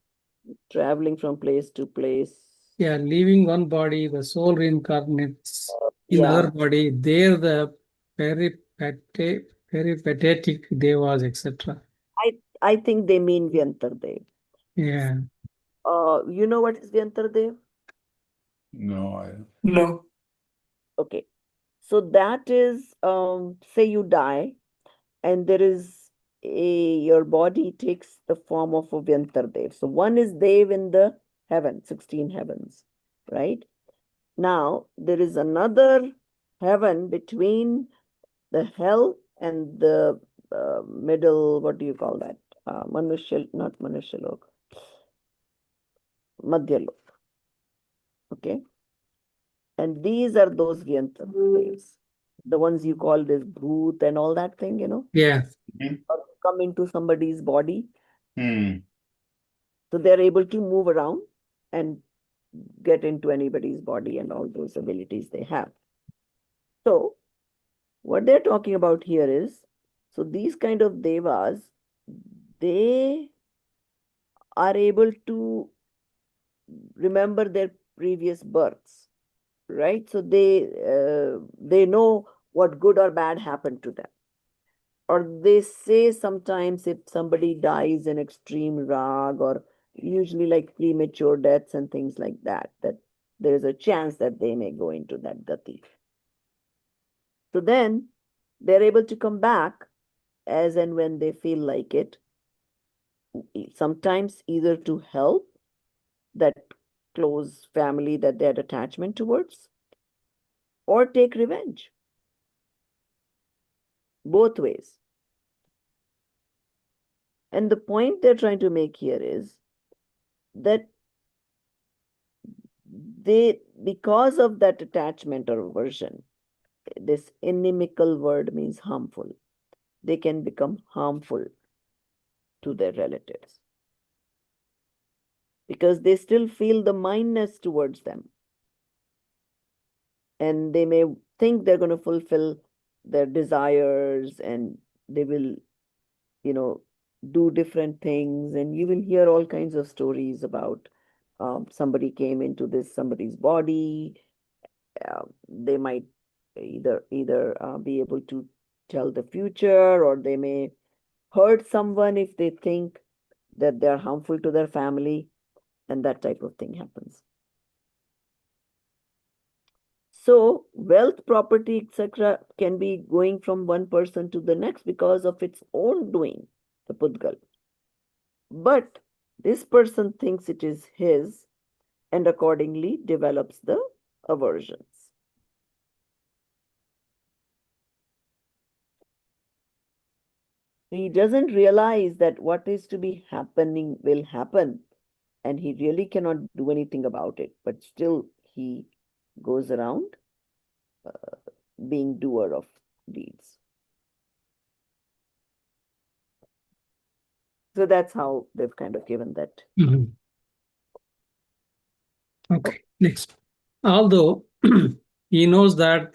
Traveling from place to place. Yeah, leaving one body, the soul reincarnates in Yeah, other body. There, the peripatetic devas, etc. I think they mean Vyantardev. Yeah. You know what is Vyantardev? No, No. Okay. So that is, say you die, and there is your body takes the form of a Vyantardev. So one is Dev in the heaven, 16 heavens, right? Now there is another heaven between the hell and the middle, what do you call that? Not Manushya Madhyalok. Okay. And these are those Vyantavas, the ones you call this Bhoot and all that thing, Yeah. or come into somebody's body. Hmm. So they're able to move around and get into anybody's body and all those abilities they have. So what they're talking about here is, so these kind of devas, they are able to remember their previous births, right? So they know what good or bad happened to them. Or they say sometimes if somebody dies in extreme rag, or usually like premature deaths and things like that, that there is a chance that they may go into that gati. So then they're able to come back as and when they feel like it, sometimes either to help that close family that they had attachment towards, or take revenge. Both ways. And the point they're trying to make here is that because of that attachment or aversion, this inimical word means harmful. They can become harmful to their relatives because they still feel the mindness towards them. And they may think they're going to fulfill their desires, and they will do different things, and you will hear all kinds of stories about somebody came into somebody's body. They might either be able to tell the future, or they may hurt someone if they think that they're harmful to their family, and that type of thing happens. So wealth, property, etc. can be going from one person to the next because of its own doing, the Pudgal. But this person thinks it is his and accordingly develops the aversions. He doesn't realize that what is to be happening will happen, and he really cannot do anything about it, but still he goes around being doer of deeds. So that's how they've kind of given that. Okay, next. Although he knows that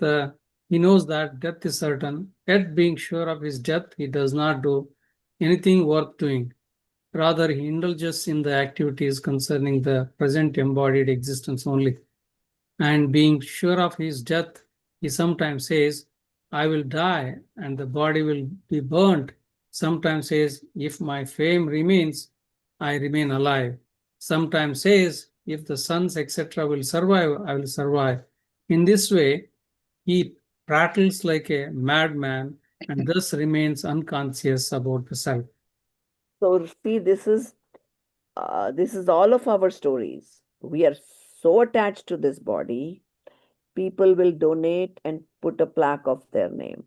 death is certain, yet being sure of his death, he does not do anything worth doing. Rather, he indulges in the activities concerning the present embodied existence only. And being sure of his death, he sometimes says, I will die and the body will be burnt. Sometimes says, if my fame remains, I remain alive. Sometimes says, if the sons, etc., will survive, I will survive. In this way, he prattles like a madman and thus remains unconscious about the self. So see, this is all of our stories. We are so attached to this body. People will donate and put a plaque of their name.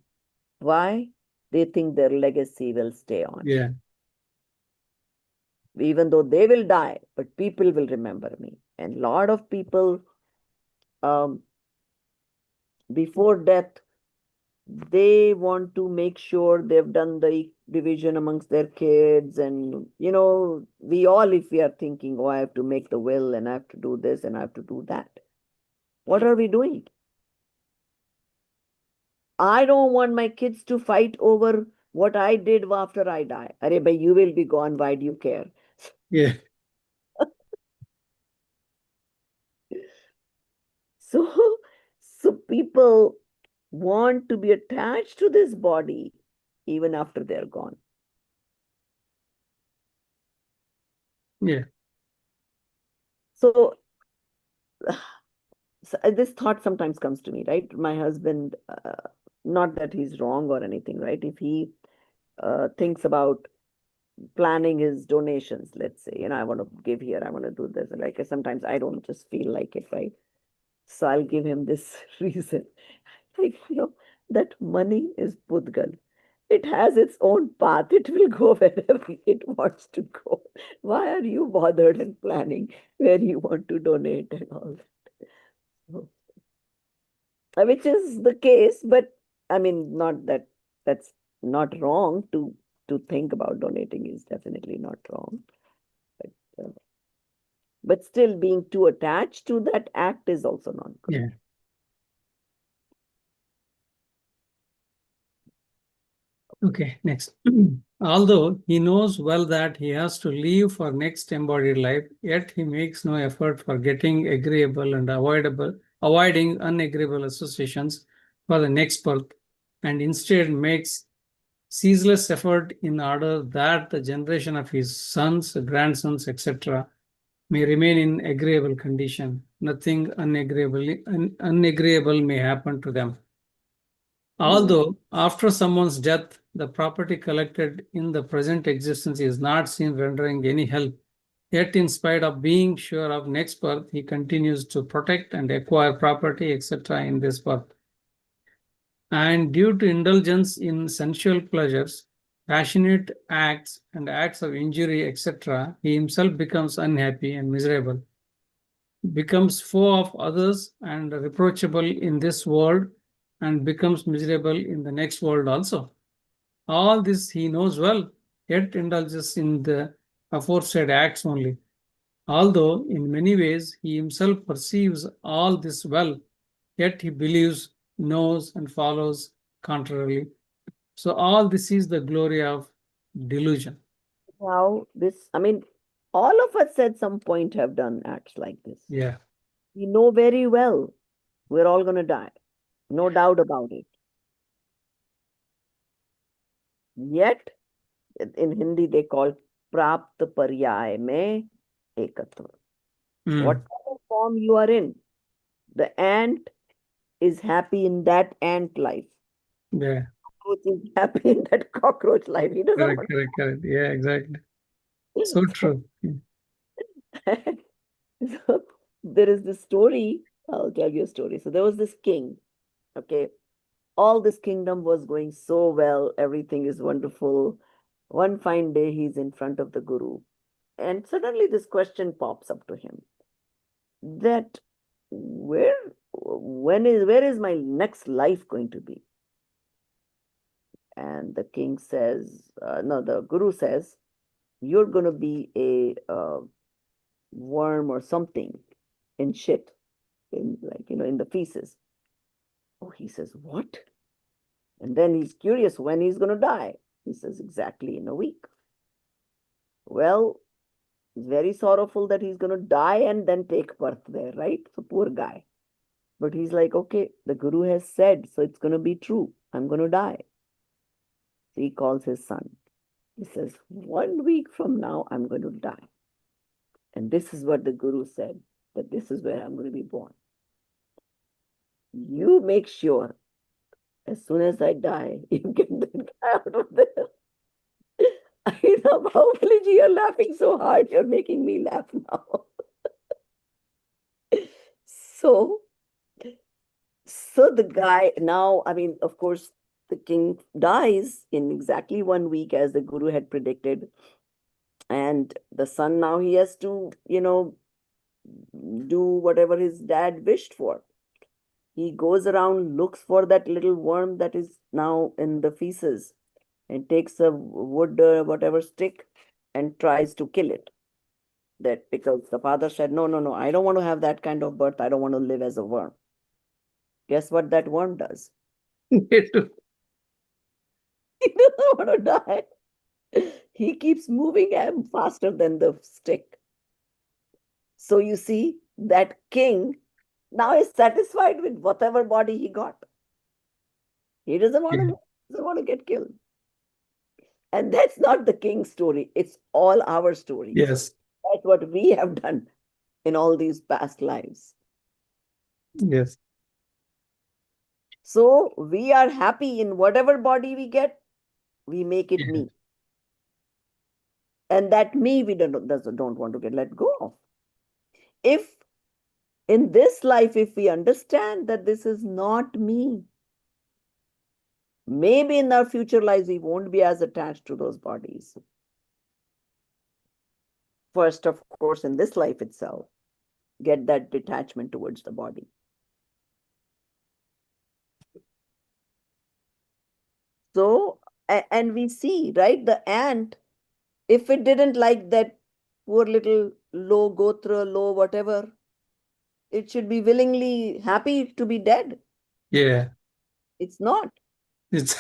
Why? They think their legacy will stay on. Yeah. Even though they will die, but people will remember me. And a lot of people, before death, they want to make sure they've done the division amongst their kids. And, we all, if we are thinking, oh, I have to make the will and I have to do this and I have to do that. What are we doing? I don't want my kids to fight over what I did after I die. Arey bhai, you will be gone. Why do you care? Yeah. So people want to be attached to this body even after they're gone. Yeah. So this thought sometimes comes to me, right? My husband, not that he's wrong or anything, right? If he thinks about planning his donations, let's say, I want to give here, I want to do this. Like sometimes I don't just feel like it, right? So I'll give him this reason. Like, that money is Pudgal. It has its own path. It will go wherever it wants to go. Why are you bothered and planning where you want to donate and all that? Which is the case, but I mean, not that that's not wrong to think about donating is definitely not wrong. But still being too attached to that act is also not good. Yeah. Okay, next. Although he knows well that he has to leave for next embodied life, yet he makes no effort for getting agreeable and avoiding unagreeable associations for the next birth, and instead makes ceaseless effort in order that the generation of his sons, grandsons, etc., may remain in agreeable condition. Nothing unagreeable may happen to them. Although after someone's death, the property collected in the present existence is not seen rendering any help, yet in spite of being sure of next birth, he continues to protect and acquire property, etc. in this birth. And due to indulgence in sensual pleasures, passionate acts and acts of injury, etc., he himself becomes unhappy and miserable, becomes foe of others and reproachable in this world, and becomes miserable in the next world also. All this he knows well, yet indulges in the aforesaid acts only. Although in many ways he himself perceives all this well, yet he believes, knows, and follows contrarily. So all this is the glory of delusion. Now, this, I mean, all of us at some point have done acts like this. Yeah. We know very well we're all going to die. No doubt about it. Yet, in Hindi, they call prapt paryay mein ekatva. Mm. Whatever form you are in, the ant is happy in that ant life. Yeah. Cockroach is happy in that cockroach life. He doesn't Correct, correct, correct. Yeah, exactly. So true. want. So there is this story. I'll tell you a story. So there was this king. Okay. All this kingdom was going so well. Everything is wonderful. One fine day, he's in front of the guru. And suddenly this question pops up to him that where is my next life going to be? And the king says, no, the guru says, you're going to be a worm or something in shit, in like, in the feces. Oh, he says, what? And then he's curious when he's going to die. He says, exactly in a week. Well, he's very sorrowful that he's going to die and then take birth there, right? So poor guy. But he's like, okay, the guru has said, so it's going to be true. I'm going to die. So he calls his son. He says, 1 week from now, I'm going to die. And this is what the guru said, that this is where I'm going to be born. You make sure as soon as I die, you get that guy out of there. I know, hopefully, you're laughing so hard, you're making me laugh now. So the guy now, I mean, of course, the king dies in exactly 1 week as the guru had predicted. And the son now he has to, do whatever his dad wished for. He goes around, looks for that little worm that is now in the feces and takes a wood, whatever stick, and tries to kill it. That because the father said, no, no, no, I don't want to have that kind of birth. I don't want to live as a worm. Guess what that worm does? He doesn't want to die. He keeps moving faster than the stick. So you see, that king now is satisfied with whatever body he got. He doesn't want to get killed. And that's not the king's story. It's all our stories. Yes. That's what we have done in all these past lives. Yes. So we are happy in whatever body we get, we make it me. And that me we don't want to get let go of. If in this life, if we understand that this is not me, maybe in our future lives, we won't be as attached to those bodies. First, of course, in this life itself, get that detachment towards the body. So, and we see, right, the ant, if it didn't like that poor little low gotra, low whatever, it should be willingly happy to be dead. Yeah. It's not. It's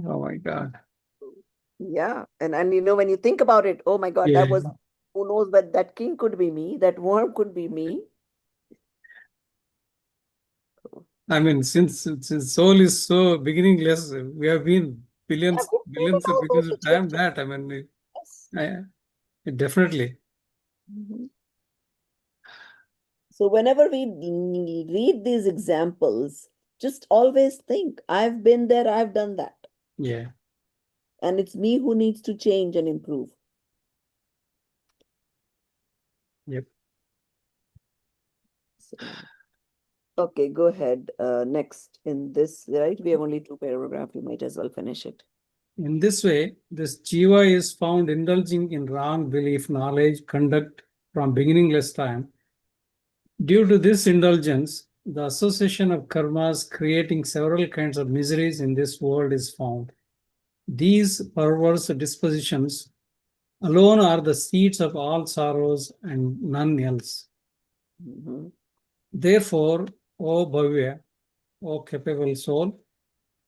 oh my God. Yeah. And when you think about it, oh my God, Yeah. that was, who knows, but that king could be me, that worm could be me. I mean, since soul is so beginningless, we have been billions of time that, I mean, definitely. Mm-hmm. So whenever we read these examples, just always think, I've been there, I've done that. Yeah. And it's me who needs to change and improve. Yep. So, okay, go ahead. Next in this, right? We have only 2 paragraphs. You might as well finish it. In this way, this jiva is found indulging in wrong belief, knowledge, conduct from beginningless time. Due to this indulgence, the association of karmas creating several kinds of miseries in this world is found. These perverse dispositions alone are the seeds of all sorrows and none else. Mm-hmm. Therefore, O Bhavya, O capable soul.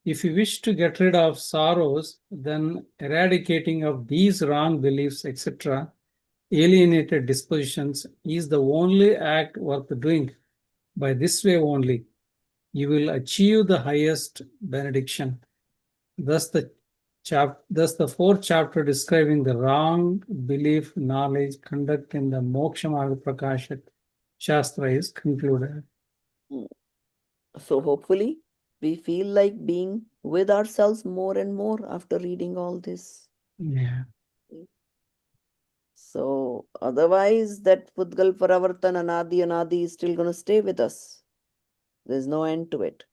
If you wish to get rid of sorrows, then eradicating of these wrong beliefs, etc., alienated dispositions is the only act worth doing. By this way only, you will achieve the highest benediction. Thus the fourth chapter describing the wrong belief, knowledge, conduct in the Moksha Marg Prakashak Shastra is concluded. So hopefully we feel like being with ourselves more and more after reading all this. Yeah. So otherwise that Pudgal Paravartan Anadi is still going to stay with us. There's no end to it.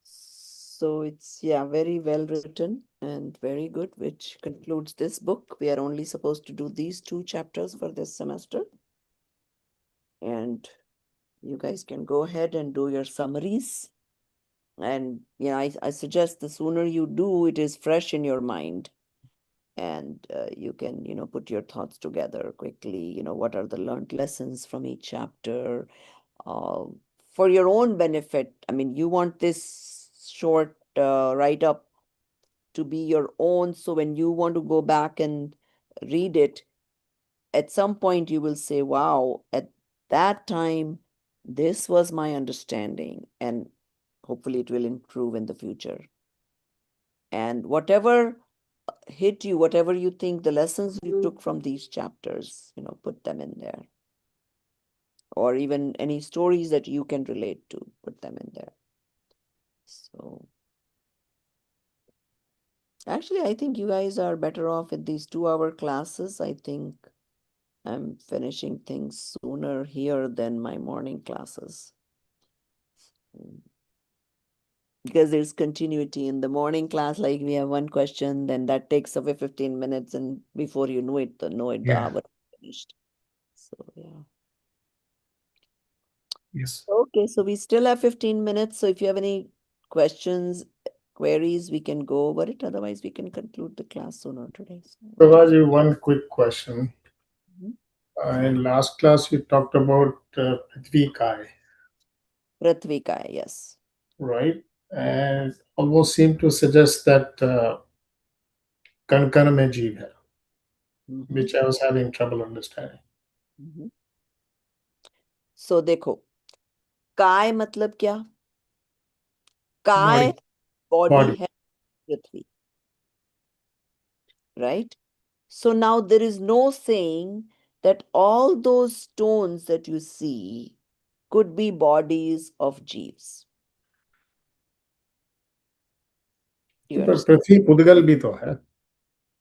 So it's, yeah, very well written and very good, which concludes this book. We are only supposed to do these 2 chapters for this semester. And you guys can go ahead and do your summaries. And I suggest the sooner you do, it is fresh in your mind. And you can, put your thoughts together quickly. What are the learned lessons from each chapter? For your own benefit. I mean, you want this short write-up to be your own. So when you want to go back and read it, at some point you will say, wow, at that time, this was my understanding. And hopefully it will improve in the future. And whatever hit you, whatever you think the lessons you took from these chapters, put them in there. Or even any stories that you can relate to, put them in there. So actually, I think you guys are better off with these 2-hour classes. I think I'm finishing things sooner here than my morning classes. Because there's continuity in the morning class, like we have one question, then that takes away 15 minutes, and before you know it, the hour is finished. So yeah. Yes. Okay, so we still have 15 minutes. So if you have any questions, queries, we can go over it. Otherwise, we can conclude the class sooner today. Prabhaji, one quick question. Mhm. In last class, you talked about Prithvi Kai, Prathvika, yes. right? And almost seemed to suggest that Kan Kan mein jeev hai, Mhm. which I was having trouble understanding. Mhm. So देखो, काय मतलब क्या? काय Body, body body. है पृथ्वी, right? So now there is no saying that all those stones that you see could be bodies of jeeves. You पर understand? पृथ्वी पुद्गल भी तो है.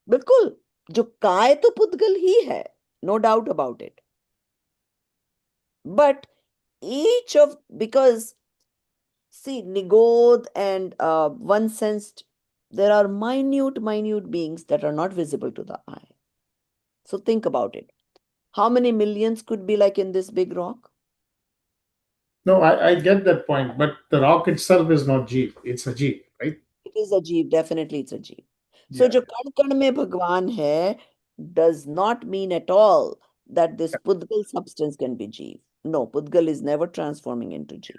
बिल्कुल, जो काय तो पुद्गल ही है, no doubt about it. But each of, because see, Nigod and one sensed, there are minute beings that are not visible to the eye. So think about it. How many millions could be like in this big rock? No, I get that point, but the rock itself is not jeev. It's a jeev, right? It is a jeev, definitely it's a jeev. So Yeah. जो कण कण में भगवान है does not mean at all that this Pudgal substance can be jeev. No, Pudgal is never transforming into jeev.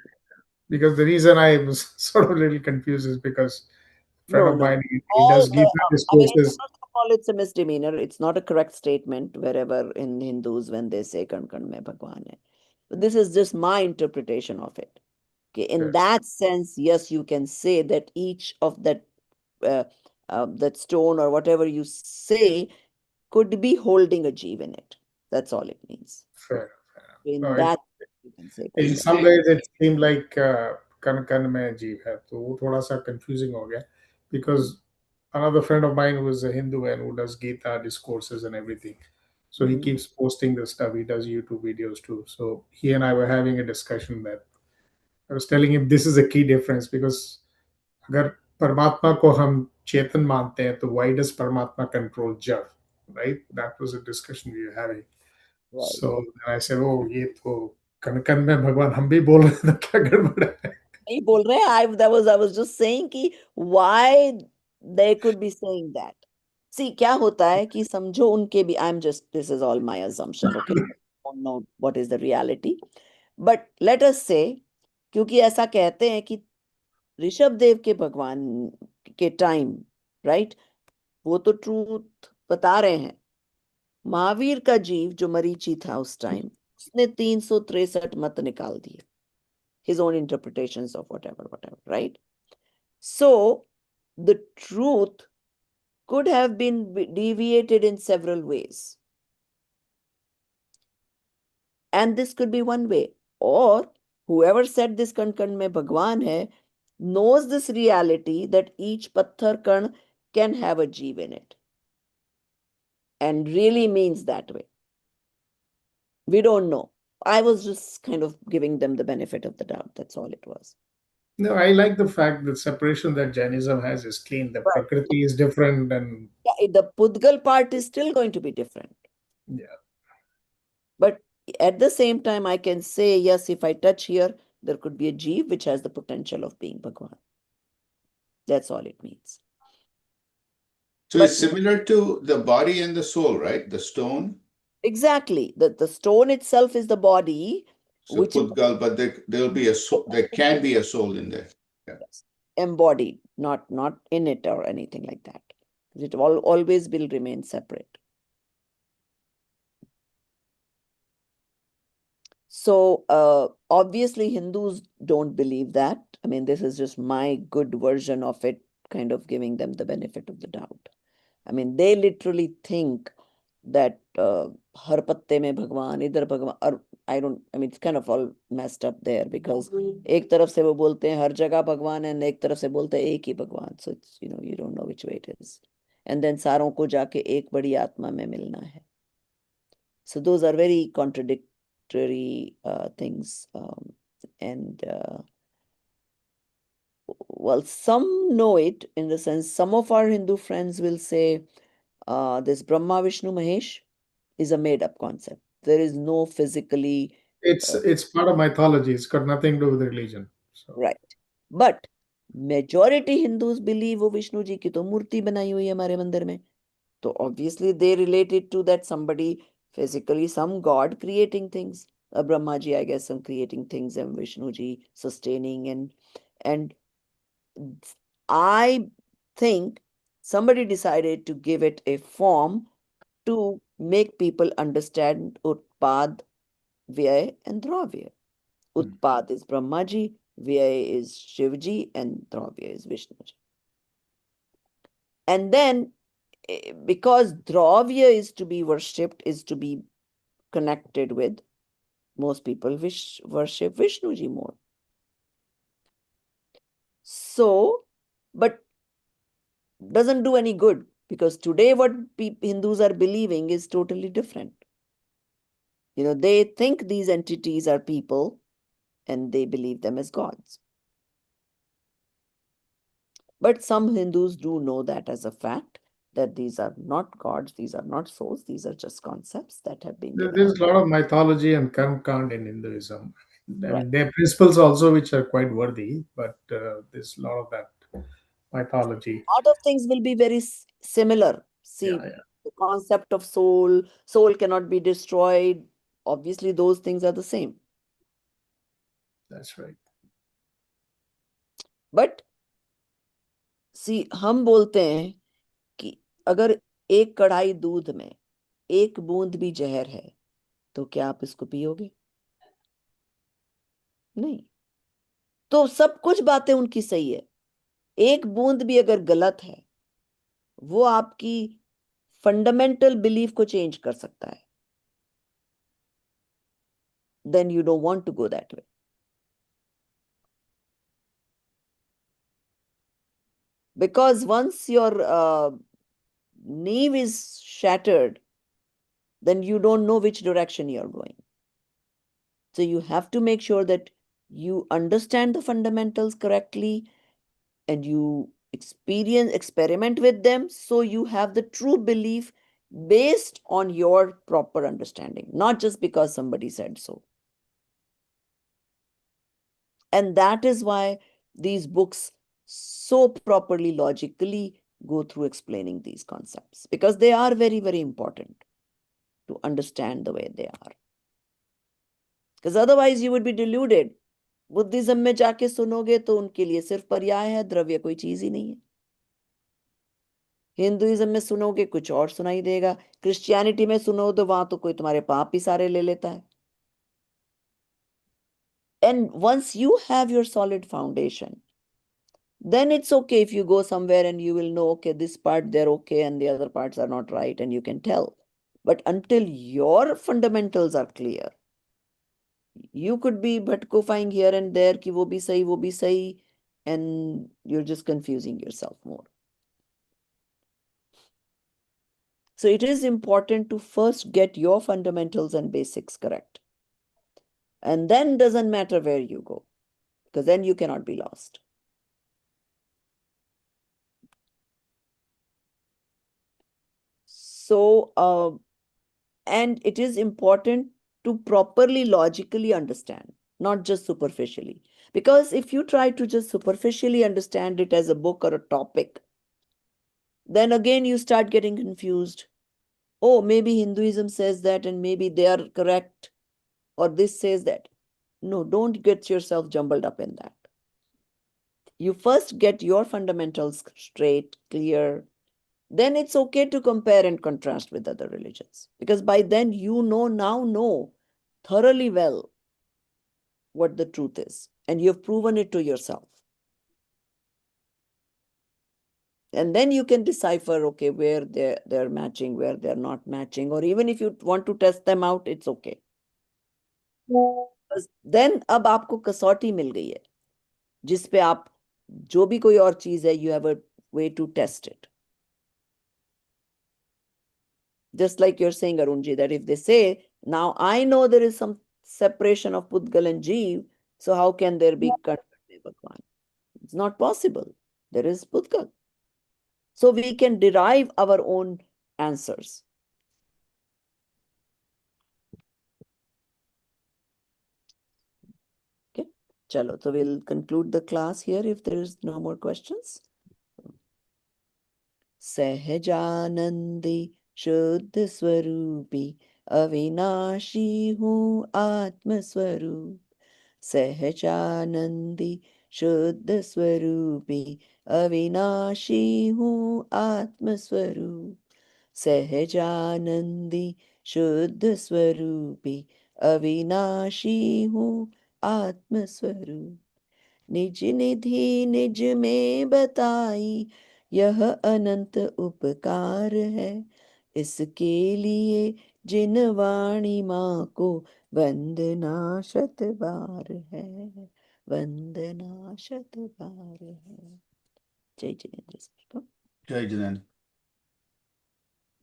Because the reason I was sort of a little confused is because a friend No, of no. mine, he All does the, Gita I mean, discourses. first of all, it's a misdemeanor. It's not a correct statement wherever in Hindus when they say kan kan mein Bhagwan hai. But this is just my interpretation of it. Okay, in Sure. that sense, yes, you can say that each of uh, that stone or whatever you say could be holding a jeev in it. That's all it means. Fair. In No, that, you can say kan in kan. some ways it seemed like कण कण में जीव है, तो वो थोड़ा सा confusing हो गया because another friend of mine who is a Hindu and who does Gita discourses and everything. So he Mhm. keeps posting the stuff. He does YouTube videos too. So he and I were having a discussion that I was telling him this is a key difference because अगर परमात्मा को हम चेतन मानते हैं तो why does परमात्मा control जड़, right? That was a discussion we were having. Right. So then I said, oh ये तो कण कण में भगवान हम भी बोल रहे हैं तो क्या गड़बड़ है? नहीं बोल रहे हैं, I was just saying कि why they could be saying that. See, क्या होता है कि समझो उनके भी, this is all my assumption, okay? I don't know what is the reality. But let us say, क्योंकि ऐसा कहते हैं कि ऋषभ देव के भगवान के टाइम, राइट, वो तो ट्रूथ बता रहे हैं। महावीर का जीव जो मरीची था उस टाइम, उसने 363 मत निकाल दिए, his own interpretations of whatever, right? So the truth could have been deviated in several ways. And this could be one way. Or whoever said this kan kan mein Bhagwan hai knows this reality that each patthar kan can have a jeev in it. And really means that way. We don't know. I was just kind of giving them the benefit of the doubt. That's all it was. No, I like the fact that separation that Jainism has is clean. The Right. Prakriti is different, and Yeah, the Pudgal part is still going to be different. yeah, But at the same time, I can say, yes, if I touch here, there could be a jeev which has the potential of being Bhagwan. That's all it means. So But it's similar to the body and the soul, right? The stone. exactly, the stone itself is the body, So which is Pudgal, but there'll be a soul, there can be a soul in there. Yeah. embodied, not in it or anything like that. It always will remain separate. So obviously Hindus don't believe that. I mean, this is just my good version of it, kind of giving them the benefit of the doubt. I mean, they literally think that har patte mein bhagwan, idhar bhagwan, or I mean, it's kind of all messed up there because ek taraf se wo bolte hain har jagah bhagwan and ek taraf se bolte hain ek hi bhagwan. So it's, you don't know which way it is. And then saron ko jaake ek badi atma mein milna hai. So those are very contradictory things. And well, some know it in the sense, some of our Hindu friends will say this Brahma, Vishnu, Mahesh is a made up concept. There is no physically. it's part of mythology. It's got nothing to do with religion. So Right. But majority Hindus believe वो विष्णु जी की तो मूर्ति बनाई हुई है हमारे मंदिर में. So obviously they relate it to that somebody physically, some god creating things. Brahma ji, I guess, some creating things, and Vishnu ji sustaining, and I think somebody decided to give it a form to make people understand Utpad, Vyay, and Dravya. Utpad is Brahma ji, Vyay is Shivji, and Dravya is Vishnu ji. And then, because Dravya is to be worshipped, is to be connected with, most people worship Vishnu ji more. So, but doesn't do any good because today what Hindus are believing is totally different. They think these entities are people and they believe them as gods. But some Hindus do know that as a fact, that these are not gods, these are not souls, these are just concepts that have been there's developed. a lot of mythology and karma kand in Hinduism. I Right. mean, there are principles also which are quite worthy, but there's a lot of that mythology. A lot of things will be very similar. See, Yeah, yeah. the concept of soul cannot be destroyed. Obviously, those things are the same. That's right. But see, हम बोलते हैं कि अगर एक कढ़ाई दूध में एक बूंद भी जहर है तो क्या आप इसको पियोगे? नहीं. तो सब कुछ बातें उनकी सही है. एक बूंद भी अगर गलत है, वो आपकी फंडामेंटल बिलीफ को चेंज कर सकता है. Then you don't want to go that way. Because once your knee is shattered, then you don't know which direction you're going. So you have to make sure that you understand the fundamentals correctly and you experiment with them so you have the true belief based on your proper understanding, not just because somebody said so. And that is why these books so properly logically go through explaining these concepts, because they are very, very important to understand the way they are. Because otherwise you would be deluded. Buddhism में जाके सुनोगे तो उनके लिए सिर्फ पर्याय है, द्रव्य कोई चीज ही नहीं है। हिंदुइज्म में सुनोगे कुछ और सुनाई देगा, क्रिश्चियनिटी में सुनो तो वहां तो कोई तुम्हारे पाप ही सारे ले लेता है। And once you have your solid foundation, then it's okay if you go somewhere and you will know, okay, this part they're okay and the other parts are not right, and you can tell. But until your fundamentals are clear, you could be bhatkofying here and there कि वो भी सही, and you're just confusing yourself more. So it is important to first get your fundamentals and basics correct. And then doesn't matter where you go, because then you cannot be lost. So, and it is important to properly logically understand, not just superficially. Because if you try to just superficially understand it as a book or a topic, then again you start getting confused. Oh, maybe Hinduism says that and maybe they are correct, or this says that. No, don't get yourself jumbled up in that. You first get your fundamentals straight, clear. Then it's okay to compare and contrast with other religions. Because by then you know thoroughly well what the truth is. And you've proven it to yourself. And then you can decipher, okay, where they're matching, where they're not matching. Or even if you want to test them out, it's okay. Then अब आपको कसौटी मिल गई है जिस पे आप जो भी कोई और चीज है, you have a way to test it. Just like you're saying, Arunji, that if they say, now I know there is some separation of Pudgal and Jeev, so how can there be Karma Bhagwan? It's not possible. There is Pudgal. So we can derive our own answers. Okay, chalo. So we'll conclude the class here if there is no more questions. सहजानंदी शुद्ध स्वरूपी अविनाशी हूँ आत्म स्वरूप। सहजानंदी शुद्ध स्वरूपी अविनाशी हूँ आत्म स्वरूप। सहजानंदी शुद्ध स्वरूपी अविनाशी हूँ आत्म स्वरूप। निज निधि निज में बताई यह अनंत उपकार है। इसके लिए जिन वाणी माँ को वंदना शत बार है, वंदना शत बार है। जय जिनेन्द्र सर को। Jai Jinan.